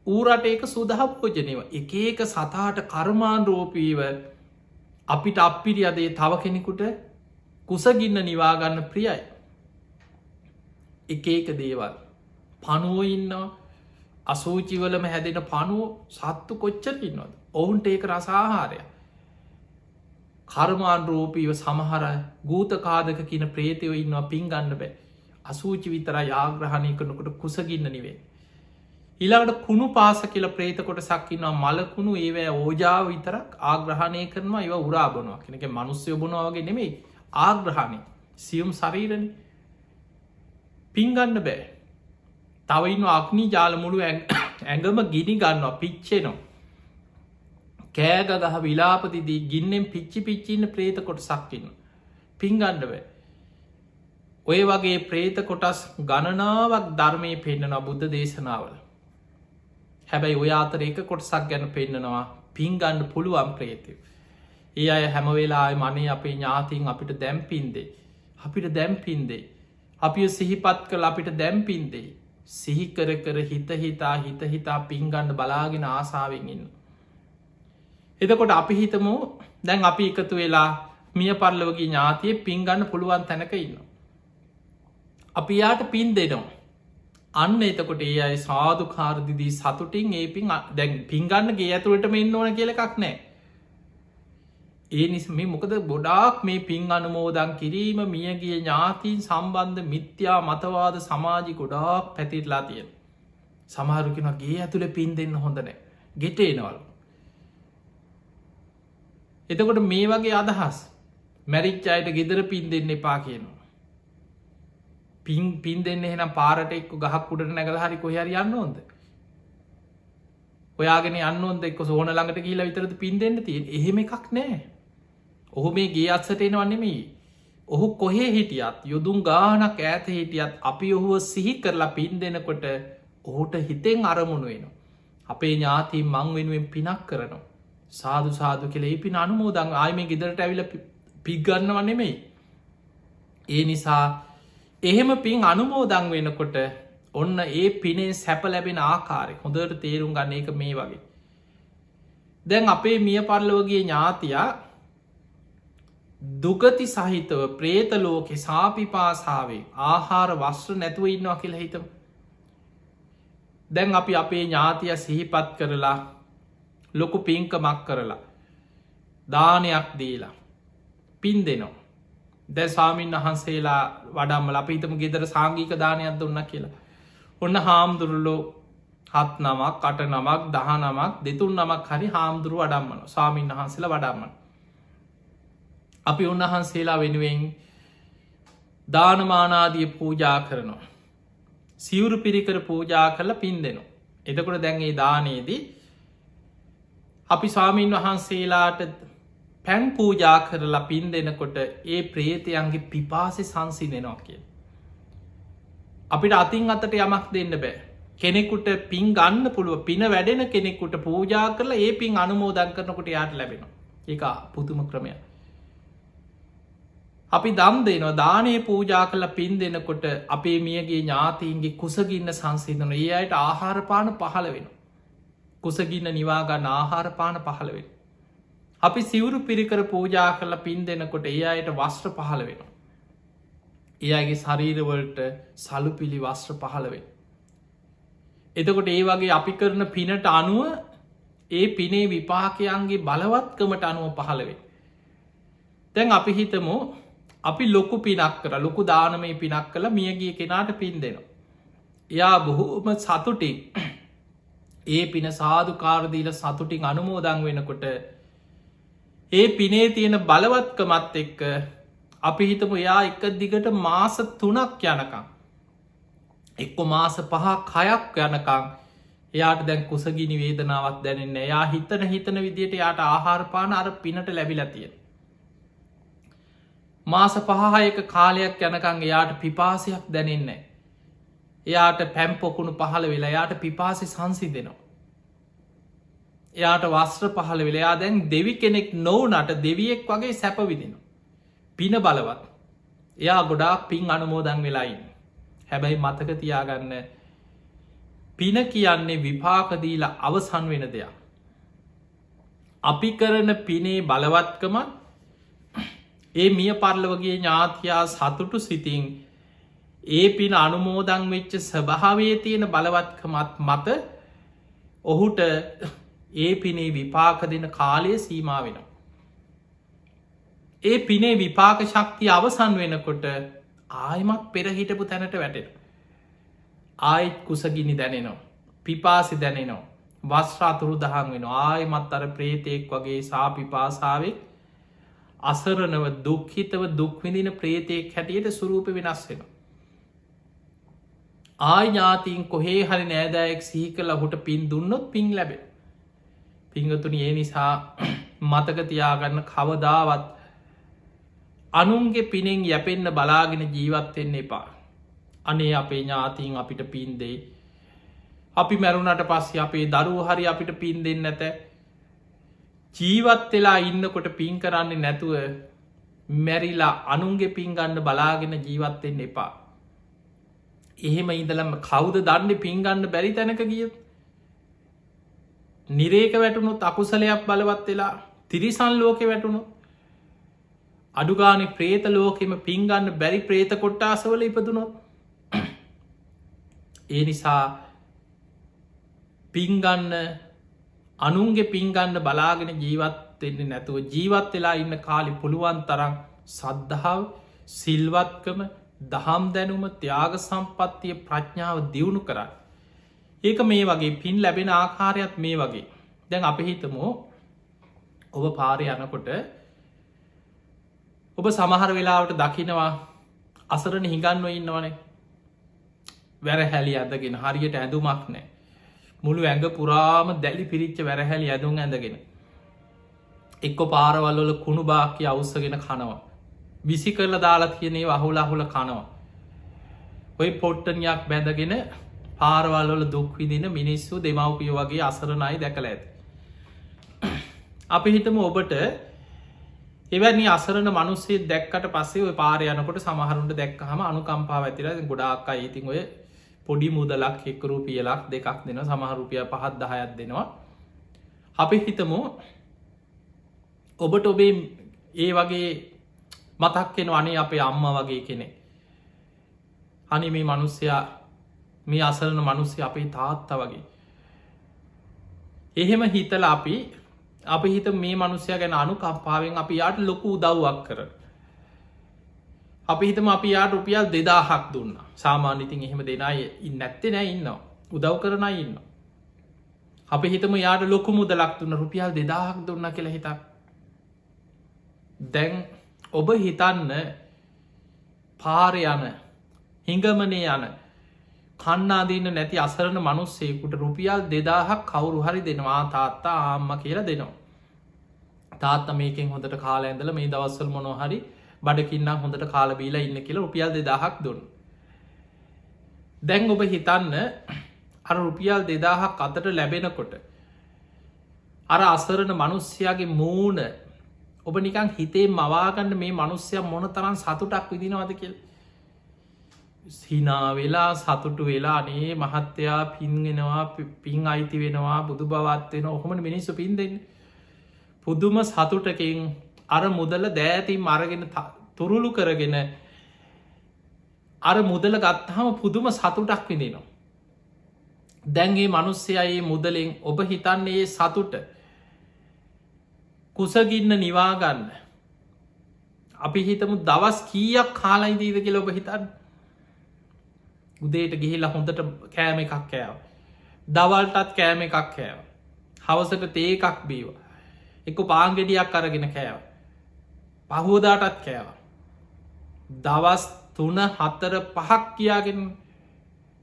ඌරට ඒක සුදහපෝජනයව එක ඒක සතාට කර්මාන් රෝපීව අපිට අපිරි අදේ තව කෙනෙකුට කුසගින්න නිවාගන්න ප්‍රියයි. එක ඒක දේවල් පනුවෝ ඉන්නවා අසූචිවලම හැදෙන පනුව සත්තු කොච්චරකින්නවද ඔවුන්ට ඒක රසාහාරය කර්මාන් රෝපීව සමහර ගූතකාදක කියන ප්‍රේතයෝ ඉන්නවා පින්ගන්න බෑ අසූචි විතර යාග්‍රහණය කරනකොට කුසගින්න නිවේ. ඉලාට කුණු පාස කියල ප්‍රේත කොට සක්කින්නවා මලකුණු ඒවෑ ඕජාව විතරක් ආග්‍රහණය කරනවා ඒව උරාබනවා කෙනෙක මනුස්්‍යය බොනවාගේ නෙමෙයි ආග්‍රහණය සියුම් ශරීරණ පින්ගන්න බෑ. තවයින්න අක්නී ජාල මුළු ඇඟම ගිනි ගන්නවා පිච්චෙනවා. කෑග ගහ විලාපතිදී ගින්නෙන් පිච්චි පිච්චින්න ප්‍රේත කොට සක්කින්න පින්ගණ්ඩ බෑ. ඔය වගේ ප්‍රේත කොටස් ගණනාවක් ධර්මය පෙන්න්නනවා බුද්ධ දේශනාවල. හැබැයි ඔය අතර එක කොටසක් ගැන පෙන්න්නනවා පින්ගන්න පුළුවන් ප්‍රේතිව. ඒ අය හැමවෙලා මනේ අපේ ඥාතින් අපිට දැම්පින්දේ. අපිට දැම්පින්දේ. අපි සිහිපත් කළ අපිට දැම්පින්දේ. සිහිකර කර හිතහිතා හිතහිතා පින්ගන්න බලාගෙන ආසාාවෙන් ඉන්න. එතකොට අපි හිතමු දැන් අපි එකතු වෙලා මිය පරලවගේ ඥාතිය පින්ගන්න පුළුවන් තැනක ඉන්න. අපි යාට පින් දෙනවා. අන්න එතකොට ඒ අයි සාධකාරදිදී සතුටින් ඒ දැන් පින්ගන්නගේ ඇතුළටම එන්න ඕන කියල එකක් නෑ. ඒ නිසම මොකද ගොඩාක් මේ පින් අනුමෝදන් කිරීම මියගිය ඥාතීන් සම්බන්ධ මිත්‍යා මතවාද සමාජි ගොඩාක් පැතිරලා තියෙන. සමහරුකෙන ගේ ඇතුළ පින් දෙන්න හොඳනෑ ගෙටේනවලු. එතකොට මේ වගේ අදහස් මැරිච්චායට ගෙදර පින් දෙන්න එපා කියනවා. පින් දෙන්න එහෙනම් පාරට එක්ක ගහක් උඩට නැගල හරි කොහරි යන්න ඕොද. ඔයාගෙන අන්නොන්ද එක්ක සෝන ළඟට කියලා විතරද පින් දෙන්න තියෙන් එහෙම එකක් නෑ. ඔහු මේ ගේ අත්සට එනවන්නෙමයි. ඔහු කොහේ හිටියත් යුදුම් ගානක් ඇත හිටියත් අපි ඔහුව සිහි කරලා පින් දෙනකොට ඔහුට හිතෙන් අරමුණු වෙනවා. අපේ ඥාතිී මං වෙනුවෙන් පිනක් කරනවා. සාදු සාදු කෙලෙ පින් අනුමෝදං ආයම ගෙදරට ඇවිල පිගන්න නෙමෙයි. ඒ නිසා එහෙම පින් අනුමෝදං වෙනකොට ඔන්න ඒ පිනේ සැප ලැබෙන ආකාරය හොඳට තේරුම් ගන්න එක මේ වගේ. දැන් අපේ මිය පරලොවගේ ඥාතියා දුගති සහිතව ප්‍රේත ලෝකෙ සාපිපාසාාවේ ආහාර වස්ත්‍ර නැතුව ඉන්නවා කියලා හිතම. දැන් අපි අපේ ඥාතිය සිහිපත් කරලා ලොකු පින්කමක් කරලා දානයක් දීලා පින් දෙනවා. දැ සාමීන් වහන්සේලා වඩම්මල අප හිතම ගෙදර සාංගීක දානයක් දුන්න කියලා. ඔන්න හාමුදුරුල්ලෝ 7 නමක් 8 නමක් 10 නමක් 2 නමක් හරි හාමුදුරුව වඩම්මන ස්වාමීන් වහන්සේලා වඩම්මන. අපි උන්වහන්සේලා වෙනුවෙන් දානමානාදිය පූජා කරනවා. සිවුරු පිරිකර පූජා කරලා පින් දෙනවා. එතකොට දැන් ඒ දානයේදී අපි ස්වාමීන් වහන්සේලාට පැන් පූජා කරලා පින් දෙනකොට ඒ ප්‍රේතයන්ගේ පිපාසෙ සංසිඳෙනවා කිය. අපිට අතින් අතට යමක් දෙන්න බෑ. කෙනෙකුට පින් ගන්න පුළුව පින වැඩෙන කෙනෙකුට පූජා කරලා ඒ පින් අනුමෝදන් කරනකොට යාට ලැබෙන එක පුදුම ක්‍රමය. අපි දම් දෙනවා දානය පූජා කළ පින් දෙනකොට අපේ මියගේ ඥාතීන්ගේ කුසගින්න සංසිධන ඒ අයට ආහාරපාන පහළ වෙන. කුසගින්න නිවාගන්න ආහාරපාන පහළ වෙන. අපි සිවුරු පිරිකර පූජා කරලා පින් දෙනකොට ඒ අයට වස්ත්‍ර පහළ වෙන. ඒ අයගේ ශරීරවලට සලු පිළි වස්ත්‍ර පහළ වෙන. එතකොට ඒ වගේ අපි කරන පිනට අනුව ඒ පිනේ විපාකයන්ගේ බලවත්කමට අනුව පහළවෙන්. දැන් අපි හිතමු අපි ලොකු පිනක් කර ලොකු දානමය පිනක් කළ මියගිය කෙනාට පින් දෙනවා. එයා බොහෝම සතුටින් ඒ පින සාධකාරදීල සතුටින් අනුමෝදං වෙනකොට ඒ පිනේ තියෙන බලවත්කමත් එක්ක අපි හිතමු එයා එක දිගට මාස 3ක් යනකම් එක්කො මාස 5ක් 6ක් යනකං එයාට දැන් කුසගිනි වේදනාවත් දැනෙන්න එයා හිතන විදියට යාට ආහාරපාන අර පිනට ලැබිලා තියෙන. මාස 5-6ක කාලයක් යනකං එයාට පිපාසයක් දැනෙන්නේ. එයාට පැම්පොකුණු පහළ වෙලා යාට පිපාසි සංසිදෙනවා. එයාට වස්ත්‍ර පහළ වෙලා දැන් දෙවි කෙනෙක් නොවනට දෙවියෙක් වගේ සැපවිදින. පින බලවත්. එයා ගොඩාක් පින් අනුමෝදන් වෙලායින්න. හැබැයි මතක තියාගන්න පින කියන්නේ විපාකදීල අවසන් වෙන දෙයක්. අපි කරන පිනේ බලවත්කම ඒ මිය පරලවගේ ඥාතියා සතුටු සිතින් ඒ පින අනුමෝදං වෙච්ච ස්වභාවයේ තියෙන බලවත්කමත් මත ඔහුට ඒ පිනේ විපාක දෙන කාලය සීමා වෙනවා. ඒ පිනේ විපාක ශක්තිය අවසන් වෙනකොට ආයමත් පෙරහිටපු තැනට වැටෙන. ආයිත් කුසගිනි දැනෙනවා. පිපාසි දැනෙනවා. වස්්‍රාතුරු දහන් වෙන ආයමත් අර ප්‍රේතයෙක් වගේ සාපිපාසාාවෙක් අසරනව දුක්හිතව දුක්විදින ප්‍රේතයෙක් හැටියට සුරූප වෙනස් වෙන. ආඥාතින් කොහේ හරි නෑදෑයෙක් සිහි කළ හුට පින් දුන්නොත් පින් ලැබෙන. පිංගතුන ඒ නිසා මතකතියාගන්න කවදාවත් අනුන්ගේ පිනෙන් යැපෙන්න්න බලාගෙන ජීවත්වෙන්න එපා. අනේ අපේ ඥාතිීන් අපිට පින් දෙයි. අපි මැරුණට පස්සේ අපේ දරුව හරි අපිට පින් දෙන්න ඇත. ජීවත් වෙලා ඉන්නකොට පින් කරන්නේ නැතුව මැරිලා අනුන්ගේ පින්ගන්න බලාගෙන ජීවත්වෙන්න එපා. එහෙම ඉඳලම කවුද දන්න පින්ගන්න බැරි තැනක ගිය. නිරේක වැටුණොත් අකුසලයක් බලවත් වෙලා තිරිසන් ලෝකෙ වැටුණු අඩුගානෙ ප්‍රේත ලෝකෙම පින්ගන්න බැරි ප්‍රේත කොට්ටාසවල ඉපදුනොත්. ඒ නිසා පින්ගන්න අනුන්ගේ පින්ගන්න බලාගෙන ජීවත්වෙන්නේ නැතුව ජීවත් වෙලා ඉන්න කාලි පුළුවන් තරම් සද්ධාව සිල්වත්කම දහම් දැනුම ත්‍යාග සම්පත්තිය ප්‍රඥාව දියුණු කරන්න. ඒක මේ වගේ පින් ලැබෙන ආකාරයක් මේ වගේ. දැන් අපි හිතමු ඔබ පාරය යනකොට ඔබ සමහර වෙලාවට දකිනවා අසරණ හිඟන්ව ඉන්නවනේ. වැරහැලි ඇදගෙන හරියට ඇඳුමක් නෑ. මුළු ඇඟ පුරාම දැලි පිරිච්ච වැරහැලි ඇඳුම් ඇඳගෙන. එක්කො පාරවල්වල කුණු බාක්‍ය අවුස්සගෙන කනවා. විසි කරල දාලා කියනේ අහුලාහුල කනවා. ඔය පොට්ටනයක් බැඳගෙන පාරවල්වල දුක්විදින මිනිස්සු දෙමවපිය වගේ අසරණයි දැකළ ඇත. අපි හිතම ඔබට එවැනි අසරන මනුස්සේ දැක්කට පස්සේ ඔය පාරයනකොට සමහරුන්ට දැක්කහම අනුකම්පාව ඇතිර ගොඩාක් අයිතින් ඔය පොඩි මුදලක් එක් රුපියලක් දෙකක් දෙනවා, සමහර රුපියල් 5-10ක් දෙනවා. අපි හිතමු ඔබට ඔබේ ඒ වගේ මතක් වෙනවා අනේ අපේ අම්මා වගේ කෙනෙක්, අනේ මේ මිනිස්සයා, මේ අසරණ මිනිස්සයා අපේ තාත්තා වගේ. එහෙම හිතලා අපි හිතමු මේ මිනිස්සයා ගැන අනුකම්පාවෙන් අපි යාට ලොකු උදව්වක් කරනවා. අපි හිතමු අපි යාට රුපියල් 2000ක් දුන්නා. සාමාන්‍ය ඉතින් එහෙම දෙන අය නැත්තේ නෑ, ඉන්නවා. උදව් කරන අය ඉන්නවා. අපි හිතමු යාට ලොකු මුදලක් දුන්නා, රුපියල් 2000ක් දුන්නා කියලා හිතන්න. දැන් ඔබ හිතන්න පාරේ යන, හිඟමනේ යන, කන්නා දෙන්න නැති අසරණ මිනිස්සෙකුට රුපියල් 2000ක් කවුරු හරි දෙනවා, තාත්තා අම්මා කියලා දෙනවා. තාත්තා මේකෙන් හොඳට කාලා ඇඳලා මේ දවස්වල මොනවා හරි බඩකින්නම් හොඳට කාලා බීලා ඉන්න කියලා රුපියල් 2000ක් දුන්නා. දැන් ඔබ හිතන්න අර රුපියල් 2000ක් අතට ලැබෙනකොට අර අසරණ මිනිස්සයාගේ මූණ ඔබ නිකන් හිතේ මවා ගන්න, මේ මිනිස්සයා මොන තරම් සතුටක් විඳිනවද කියලා. හිනා වෙලා සතුටු වෙලා අනේ මහත්තයා පින් වෙනවා, පින් අයිති වෙනවා, බුදු බවත් වෙනවා, ඔහොමනේ මිනිස්සු පින් දෙන්නේ. පුදුම සතුටකින් අර මුදල දෑතින් අරගෙන තුරුළු කරගෙන අර මුදල ගත්තාම පුදුම සතුටක් විඳිනවා. දැන් මේ මිනිස්සයා මේ මුදලෙන් ඔබ හිතන්නේ මේ සතුට කුසගින්න නිවා ගන්න අපි හිතමු දවස් කීයක් කාලා ඉඳීද කියලා ඔබ හිතන්න. උදේට ගිහිල්ලා හොඳට කෑම එකක් කෑවා, දවල්ටත් කෑම එකක් කෑවා, හවසට තේ එකක් බීවා, එක්ක පාන් ගෙඩියක් අරගෙන කෑවා, පහුවදාටත් කෑවා, දවස් 3-4-5ක් කියාගෙන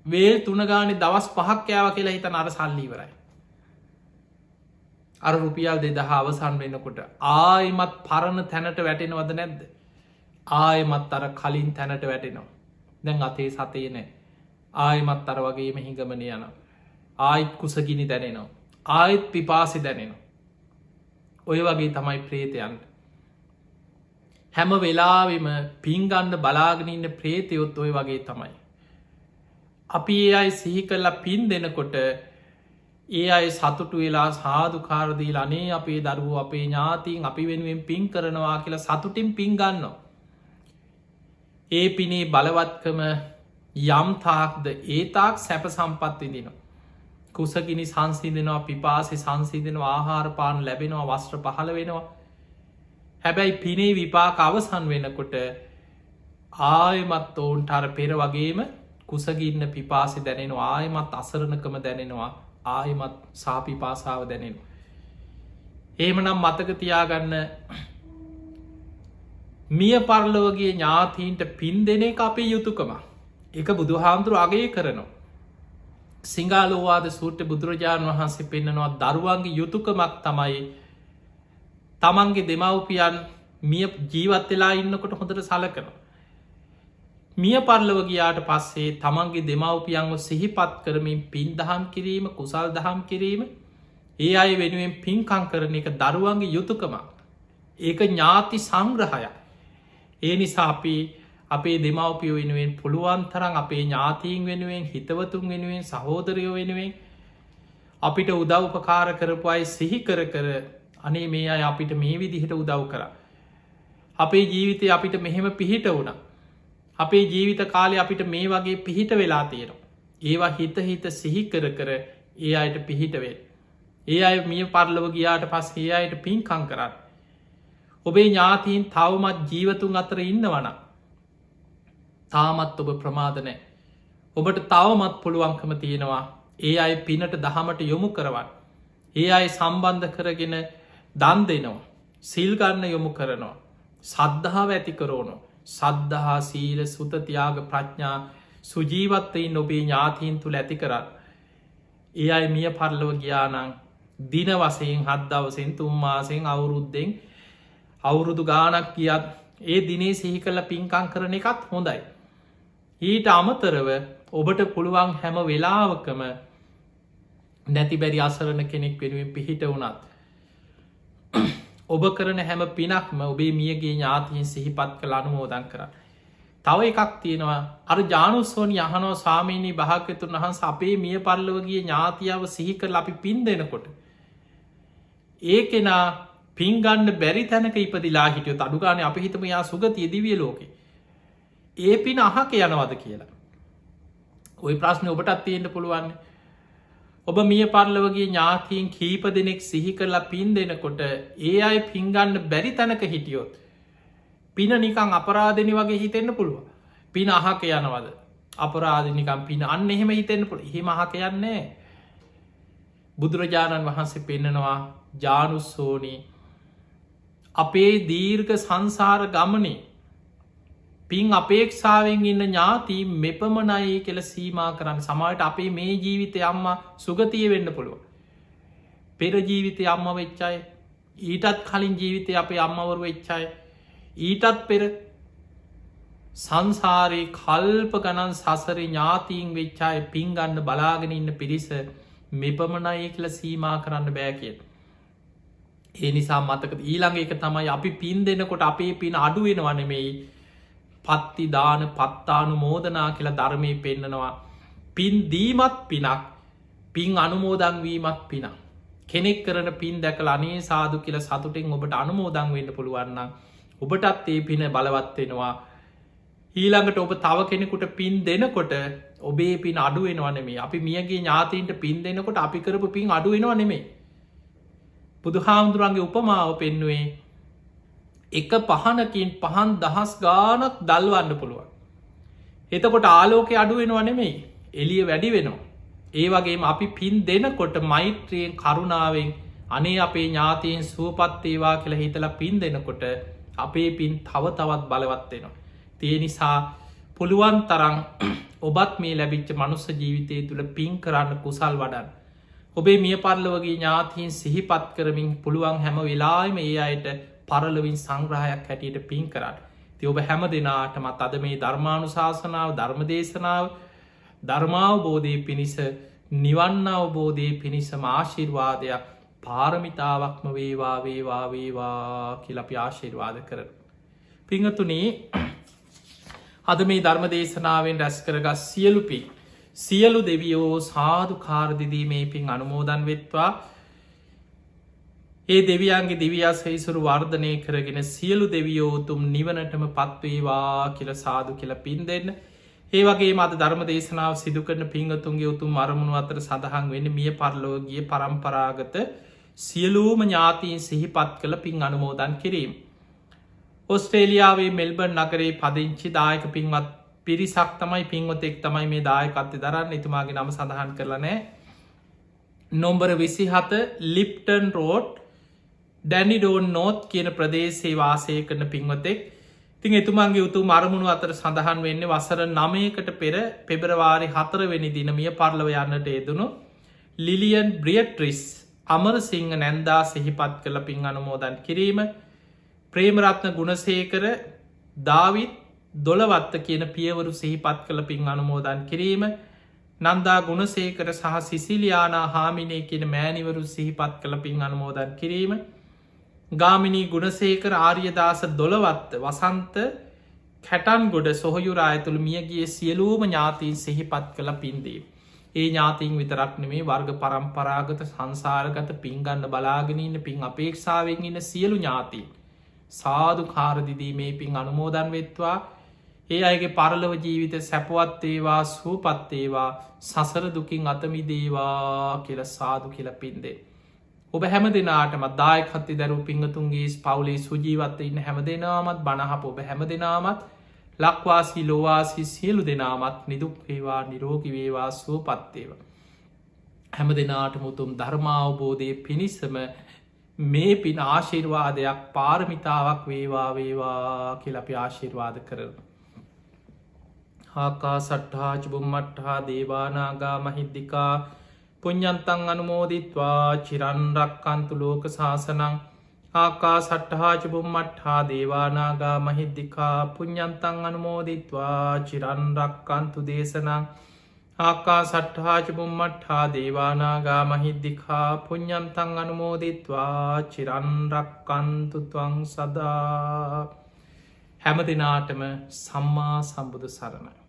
වේල් 3 ගානේ දවස් 5ක් කෑවා කියලා හිතන අර සල්ලි ඉවරයි. අර රුපියල් 2000 අවසන් වෙනකොට ආයෙමත් පරණ තැනට වැටෙනවද නැද්ද? ආයෙමත් අර කලින් තැනට වැටෙනවා. දැන් අතේ සතේ නැහැ. ආයෙමත් අර වගේම හිඟමන යනවා. ආයෙත් කුසගිනි දැනෙනවා. ආයෙත් පිපාසි දැනෙනවා. ඔය වගේ තමයි ප්‍රේතයන්ට. හැම වෙලාවෙම පින් ගන්න බලාගෙන ඉන්න ප්‍රේතයොත් ඔය වගේ තමයි. අපි ඒ අය සිහි කරලා පින් දෙනකොට ඒ අය සතුටු වෙලා සාදුකාර දීලා අනේ අපේ දරුවෝ, අපේ ඥාතීන් අපි වෙනුවෙන් පින් කරනවා කියලා සතුටින් පින් ගන්නවා. ඒ පිනේ බලවත්කම යම් තාක්ද ඒ තාක් සැප සම්පත් විඳිනවා. කුසගිනි සංසිඳනවා, පිපාසය සංසිඳනවා, ආහාර පාන ලැබෙනවා, වස්ත්‍ර පහළ වෙනවා. හැබැයි පිනේ විපාක අවසන් වෙනකොට ආයෙමත් ඔවුන්ට අර පෙර වගේම කුසගින්න පිපාසය දැනෙනවා, ආයෙමත් අසරණකම දැනෙනවා, ආයෙමත් සාපිපාසාව දැනෙනවා. එහෙමනම් මතක තියාගන්න, මිය පරලොවගේ ඥාතීන්ට පින් දෙන එක අපේ යුතුකම. එක බුදුහාමුදුරු අගය කරනවා. සිංහලෝවාද සූත්‍ර බුදුරජාණන් වහන්සේ පෙන්නනවා දරුවන්ගේ යුතුකමක් තමයි තමන්ගේ දෙමව්පියන් මිය ජීවත් වෙලා ඉන්නකොට හොඳට සලකනවා. මිය පරලොව ගියාට පස්සේ තමන්ගේ දෙමව්පියන්ව සිහිපත් කරමින් පින් දහම් කිරීම, කුසල් දහම් කිරීම, ඒ අය වෙනුවෙන් පින්කම් කරන එක දරුවන්ගේ යුතුකමක්. ඒක ඥාති සංග්‍රහයක්. ඒ නිසා අපි අපේ දෙමව්පියෝ වෙනුවෙන් පුළුවන් තරම් අපේ ඥාතීන් වෙනුවෙන්, හිතවතුන් වෙනුවෙන්, සහෝදරයෝ වෙනුවෙන් අපිට උදව් උපකාර කරපු අය සිහි කර කර අනේ මේ අය අපිට මේ විදිහට උදව් කරා, අපේ ජීවිතය අපිට මෙහෙම පිහිට වුණා, අපේ ජීවිත කාලේ අපිට මේ වගේ පිහිට වෙලා තියෙනවා. ඒවා හිත හිත සිහි කර කර ඒ අයට පිහිට වෙන්න. ඒ අය මිය පරලොව ගියාට පස්සේ ඒ අයට පින්කම් කරන්න. ඔබේ ඥාතීන් තවමත් ජීවතුන් අතර ඉන්නවනම් තාමත් ඔබ ප්‍රමාද නැහැ. ඔබට තවමත් පුළුවන්කම තියෙනවා ඒ අය පිනට දහමට යොමු කරවන්න. ඒ අය සම්බන්ධ කරගෙන දන් දෙනවා, සිල් ගන්න යොමු කරනවා, සද්ධාව ඇති කරවනවා. සද්ධහා, සීල, සුත, ත්‍යාග, ප්‍රඥා සුජීවත්වයින් ඔබේ ඥාතීන් තුළ ඇති කරන්න. ඒ අය මිය පරලොව ගියානං දින වසයෙන්, 7 දවසෙන්, 3 මාසෙන්, අවුරුද්දෙන්, අවුරුදු ගානක් කියත් ඒ දිනේ සිහි කළ පින්කම් කරන එකත් හොඳයි. ඊට අමතරව ඔබට පුළුවන් හැම වෙලාවකම නැති බැරි අසරණ කෙනෙක් වෙනුවෙන් පිහිට වුණත් ඔබ කරන හැම පිනක්ම ඔබේ මියගේ ඥාතීන් සිහිපත් කළ අනුමෝදන් කරන්න. තව එකක් තියෙනවා අර ජානුස්සෝනි අහනෝ ස්වාමීනී භාග්‍යතුන් වහන්ස අපේ මිය පරලොවගේ ඥාතියාව සිහිකරල අපි පින් දෙනකොට. ඒ කෙනා පින්ගන්න බැරි තැනක ඉපදිලා හිටියෝ අඩුගාන අප හිතම යා සුගතිය දිවිය ලෝකෙ. ඒ පින අහක යනවද කියලා. ඔය ප්‍රශ්නය ඔබටත් තියෙන්ට පුළුවන්න. ඔබ මිය පරලවගේ ඥාතීන් කීප දෙනෙක් සිහි කරලා පින් දෙනකොට ඒ අයි පින්ගන්න බැරි තැනක හිටියොත්. පින නිකං අපරාධනි වගේ හිතෙන්න්න පුළුව. පින අහක යනවද. අපරාධනිකම් පින අන්න එහෙම හිතෙන්න්න පුළ එහෙම අහක යන්නේ. බුදුරජාණන් වහන්සේ පෙන්නනවා ජානුස්සෝනී අපේ දීර්ඝ සංසාර ගමනේ පින් අපේක්ෂාවෙන් ඉන්න ඥාති මෙපමණයි කෙල සීමා කරන්න සමට අපේ මේ ජීවිතය අම්ම සුගතිය වෙන්න පුළුව. පෙර ජීවිතය අම්ම වෙච්චාය ඊටත් කලින් ජීවිතය අපේ අම්මවරු වෙච්චාය ඊටත් පෙර සංසාරයේ කල්ප ගණන් සසර ඥාතීන් වෙච්චාය පින් ගන්න බලාගෙන ඉන්න පිරිස මෙපමණයි කියල සීමා කරන්න බෑ කිය. ඒ නිසා මතක ඊළඟ එක තමයි අපි පින් දෙනකොට අපේ පින් අඩුවෙනවනෙමෙයි පත්ති දාන පත්තානු මෝදනා කියලා ධර්මය පෙන්නනවා. පින් දීමත් පිනක් පින් අනුමෝදංවීමත් පිනක්. කෙනෙක් කරන පින් දැකල අනේ සාදු කියල සතුටෙන් ඔබට අනුමෝදං වෙන්න පුළුවන්න. ඔබටත් ඒ පින බලවත්වෙනවා. ඊළඟට ඔබ තව කෙනෙකුට පින් දෙනකොට ඔබේ පින් අඩුවෙනවනෙමේ අපි මියගේ ඥාතීන්ට පින් දෙනකොට අපි කරපු පින් අඩුවෙනවා නෙමේ. බුදු හාමුදුරන්ගේ උපමාව පෙන්නුවේ එක පහනකින් පහන් දහස් ගානක් දල්වන්න පුළුවන්. එතකොට ආලෝකය අඩුවෙනවා නෙමෙයි එලිය වැඩි වෙනවා. ඒ වගේම අපි පින් දෙනකොට මෛත්‍රියෙන් කරුණාවෙන් අනේ අපේ ඥාතීන් සුවපත්තේවා කියලා හිතලා පින් දෙනකොට අපේ පින් තව තවත් බලවත්වෙනවා. තිය නිසා පුළුවන් තරං ඔබත් මේ ලැබිච්ච මනුස්ස ජීවිතය තුළ පින් කරන්න කුසල් වඩන්. ඔබේ මිය පරලවගේ ඥාතීන් සිහිපත් කරමින් පුළුවන් හැම වෙලාම ඒ අයට පරලවින් සංග්‍රහයක් හැටියට පින් කරන්න. ති ඔබ හැම දෙනාටමත් අද මේ ධර්මානු ශාසනාව ධර්මදේශනාව ධර්මාවබෝධය පිණිස නිවන්න අවබෝධය පිණිසම ආශිර්වාදයක් පාරමිතාවක්ම වේවා වේවා වේවා කියලපි ආශිර්වාද කරන. පිංහතුනේ අද මේ ධර්මදේශනාවෙන් රැස් කරගත් සියලුපි සියලු දෙවියෝ සාධු කාරදිදී මේ පින් අනුමෝදන් වෙත්වා ඒ දෙවියන්ගේ දිවියස් හිසුරු වර්ධනය කරගෙන සියලු දෙවියෝතුම් නිවනටම පත්වේවා කියල සාදු කියල පින් දෙන්න. ඒ වගේ මද ධර්ම දේශනාව සිදු කරන පිංහතුන්ගේ උතුම් අරමුණු අතර සඳහන් වෙන මිය පරලෝගිය පරම්පරාගත සියලූම ඥාතීන් සිහිපත් කළ පින් අනුමෝදන් කිරීම. ඔස්ට්‍රේලියාවේ මෙල්බර්න් නගරේ පදිංචි දායක පින්වත් පිරිසක් තමයි පින්වතෙක් තමයි මේ දායකත්ය දරන්න එතුමාගේ නම සඳහන් කරලනෑ. නොම්බර 27 ලිප්ටන් රෝඩ් ඩැනිඩෝන් නෝත් කියන ප්‍රදේශේ වාසය කරන පින්වතෙක්. තින් එතුමාන්ගේ උතු මරමුණු අතර සඳහන් වෙන්න වසර 9කට පෙර පෙබරවාරි 4වෙනි දිනමිය පරලව යන්නට යෙදුණු ලිලියන් බ්‍රියට්‍රිස් අමරසිංහ නැන්දා සිහිපත් කළ පින් අනුමෝදන් කිරීම ප්‍රේමරත්න ගුණසේකර දාවිත් දොළවත්ත කියන පියවරු සිහිපත් කළ පින් අනුමෝදන් කිරීම නන්දා ගුණසේකර සහ සිසිලියානා හාමිනේ කියන මෑනිවරු සිහිපත් කළ පින් අනුමෝදන් කිරීම ගාමිනී ගුණසේකර ආර්යදාස දොළවත්ත වසන්ත කැටන් ගොඩ සොහයුරා ඇතුළ මියගේ සියලූම ඥාතීන් සිහිපත් කළ පින්දී. ඒ ඥාතින් විතරක් නෙමේ වර්ග පරම්පරාගත සංසාරගත පින්ගන්න බලාගෙනන්න පින් අපේක්ෂාවෙන් ඉන්න සියලු ඥාතිී. සාධු කාරදිදී මේ පින් අනුමෝදන් වෙත්වා ඒ අයගේ පරලව ජීවිත සැපවත්තේවා සූපත්තේවා සසර දුකින් අතමිදේවා කියල සාදු කියල පින්දේ. ඔබ හැම දෙනාටම දායකත්ති දැරු පිංහතුන්ගේ පවුලේ සුජීවත්ත ඉන්න හැම දෙනාමත් බණහප ඔබ හැම දෙනාමත් ලක්වාසී ලෝවාසි සියලු දෙනාමත් නිදුක්වේවා නිරෝගිවේවා සූපත්තේව. හැම දෙනාට මුතුම් ධර්මාවබෝධය පිණිසම මේ පින් ආශිර්වාදයක් පාරමිතාවක් වේවා වේවා කියලපි ආශිර්වාද කරන. ආකා සට්හා චුබුම්මට්හා දේවානාගා මහිද්දිකා පුඤ්ඤන්තං අනුමෝදිත්වා චිරන්රක්කන්තු ලෝක ශාසනං ආකා සට්හා චුබුම්මට්හා දේවානාගා මහිද්දිකා පුඤ්ඤන්තං අනුමෝදිත්වා චිරන්රක්කන්තු දේශනං ආකා සට්හා චුබුම්මට්හා දේවානාගා මහිද්දිකා පුඤ්ඤන්තං අනුමෝදිත්වා චිරන්රක්කන්තු ත්වං සදා හැම දෙනාටම සම්මා සම්බුදු සරණයි.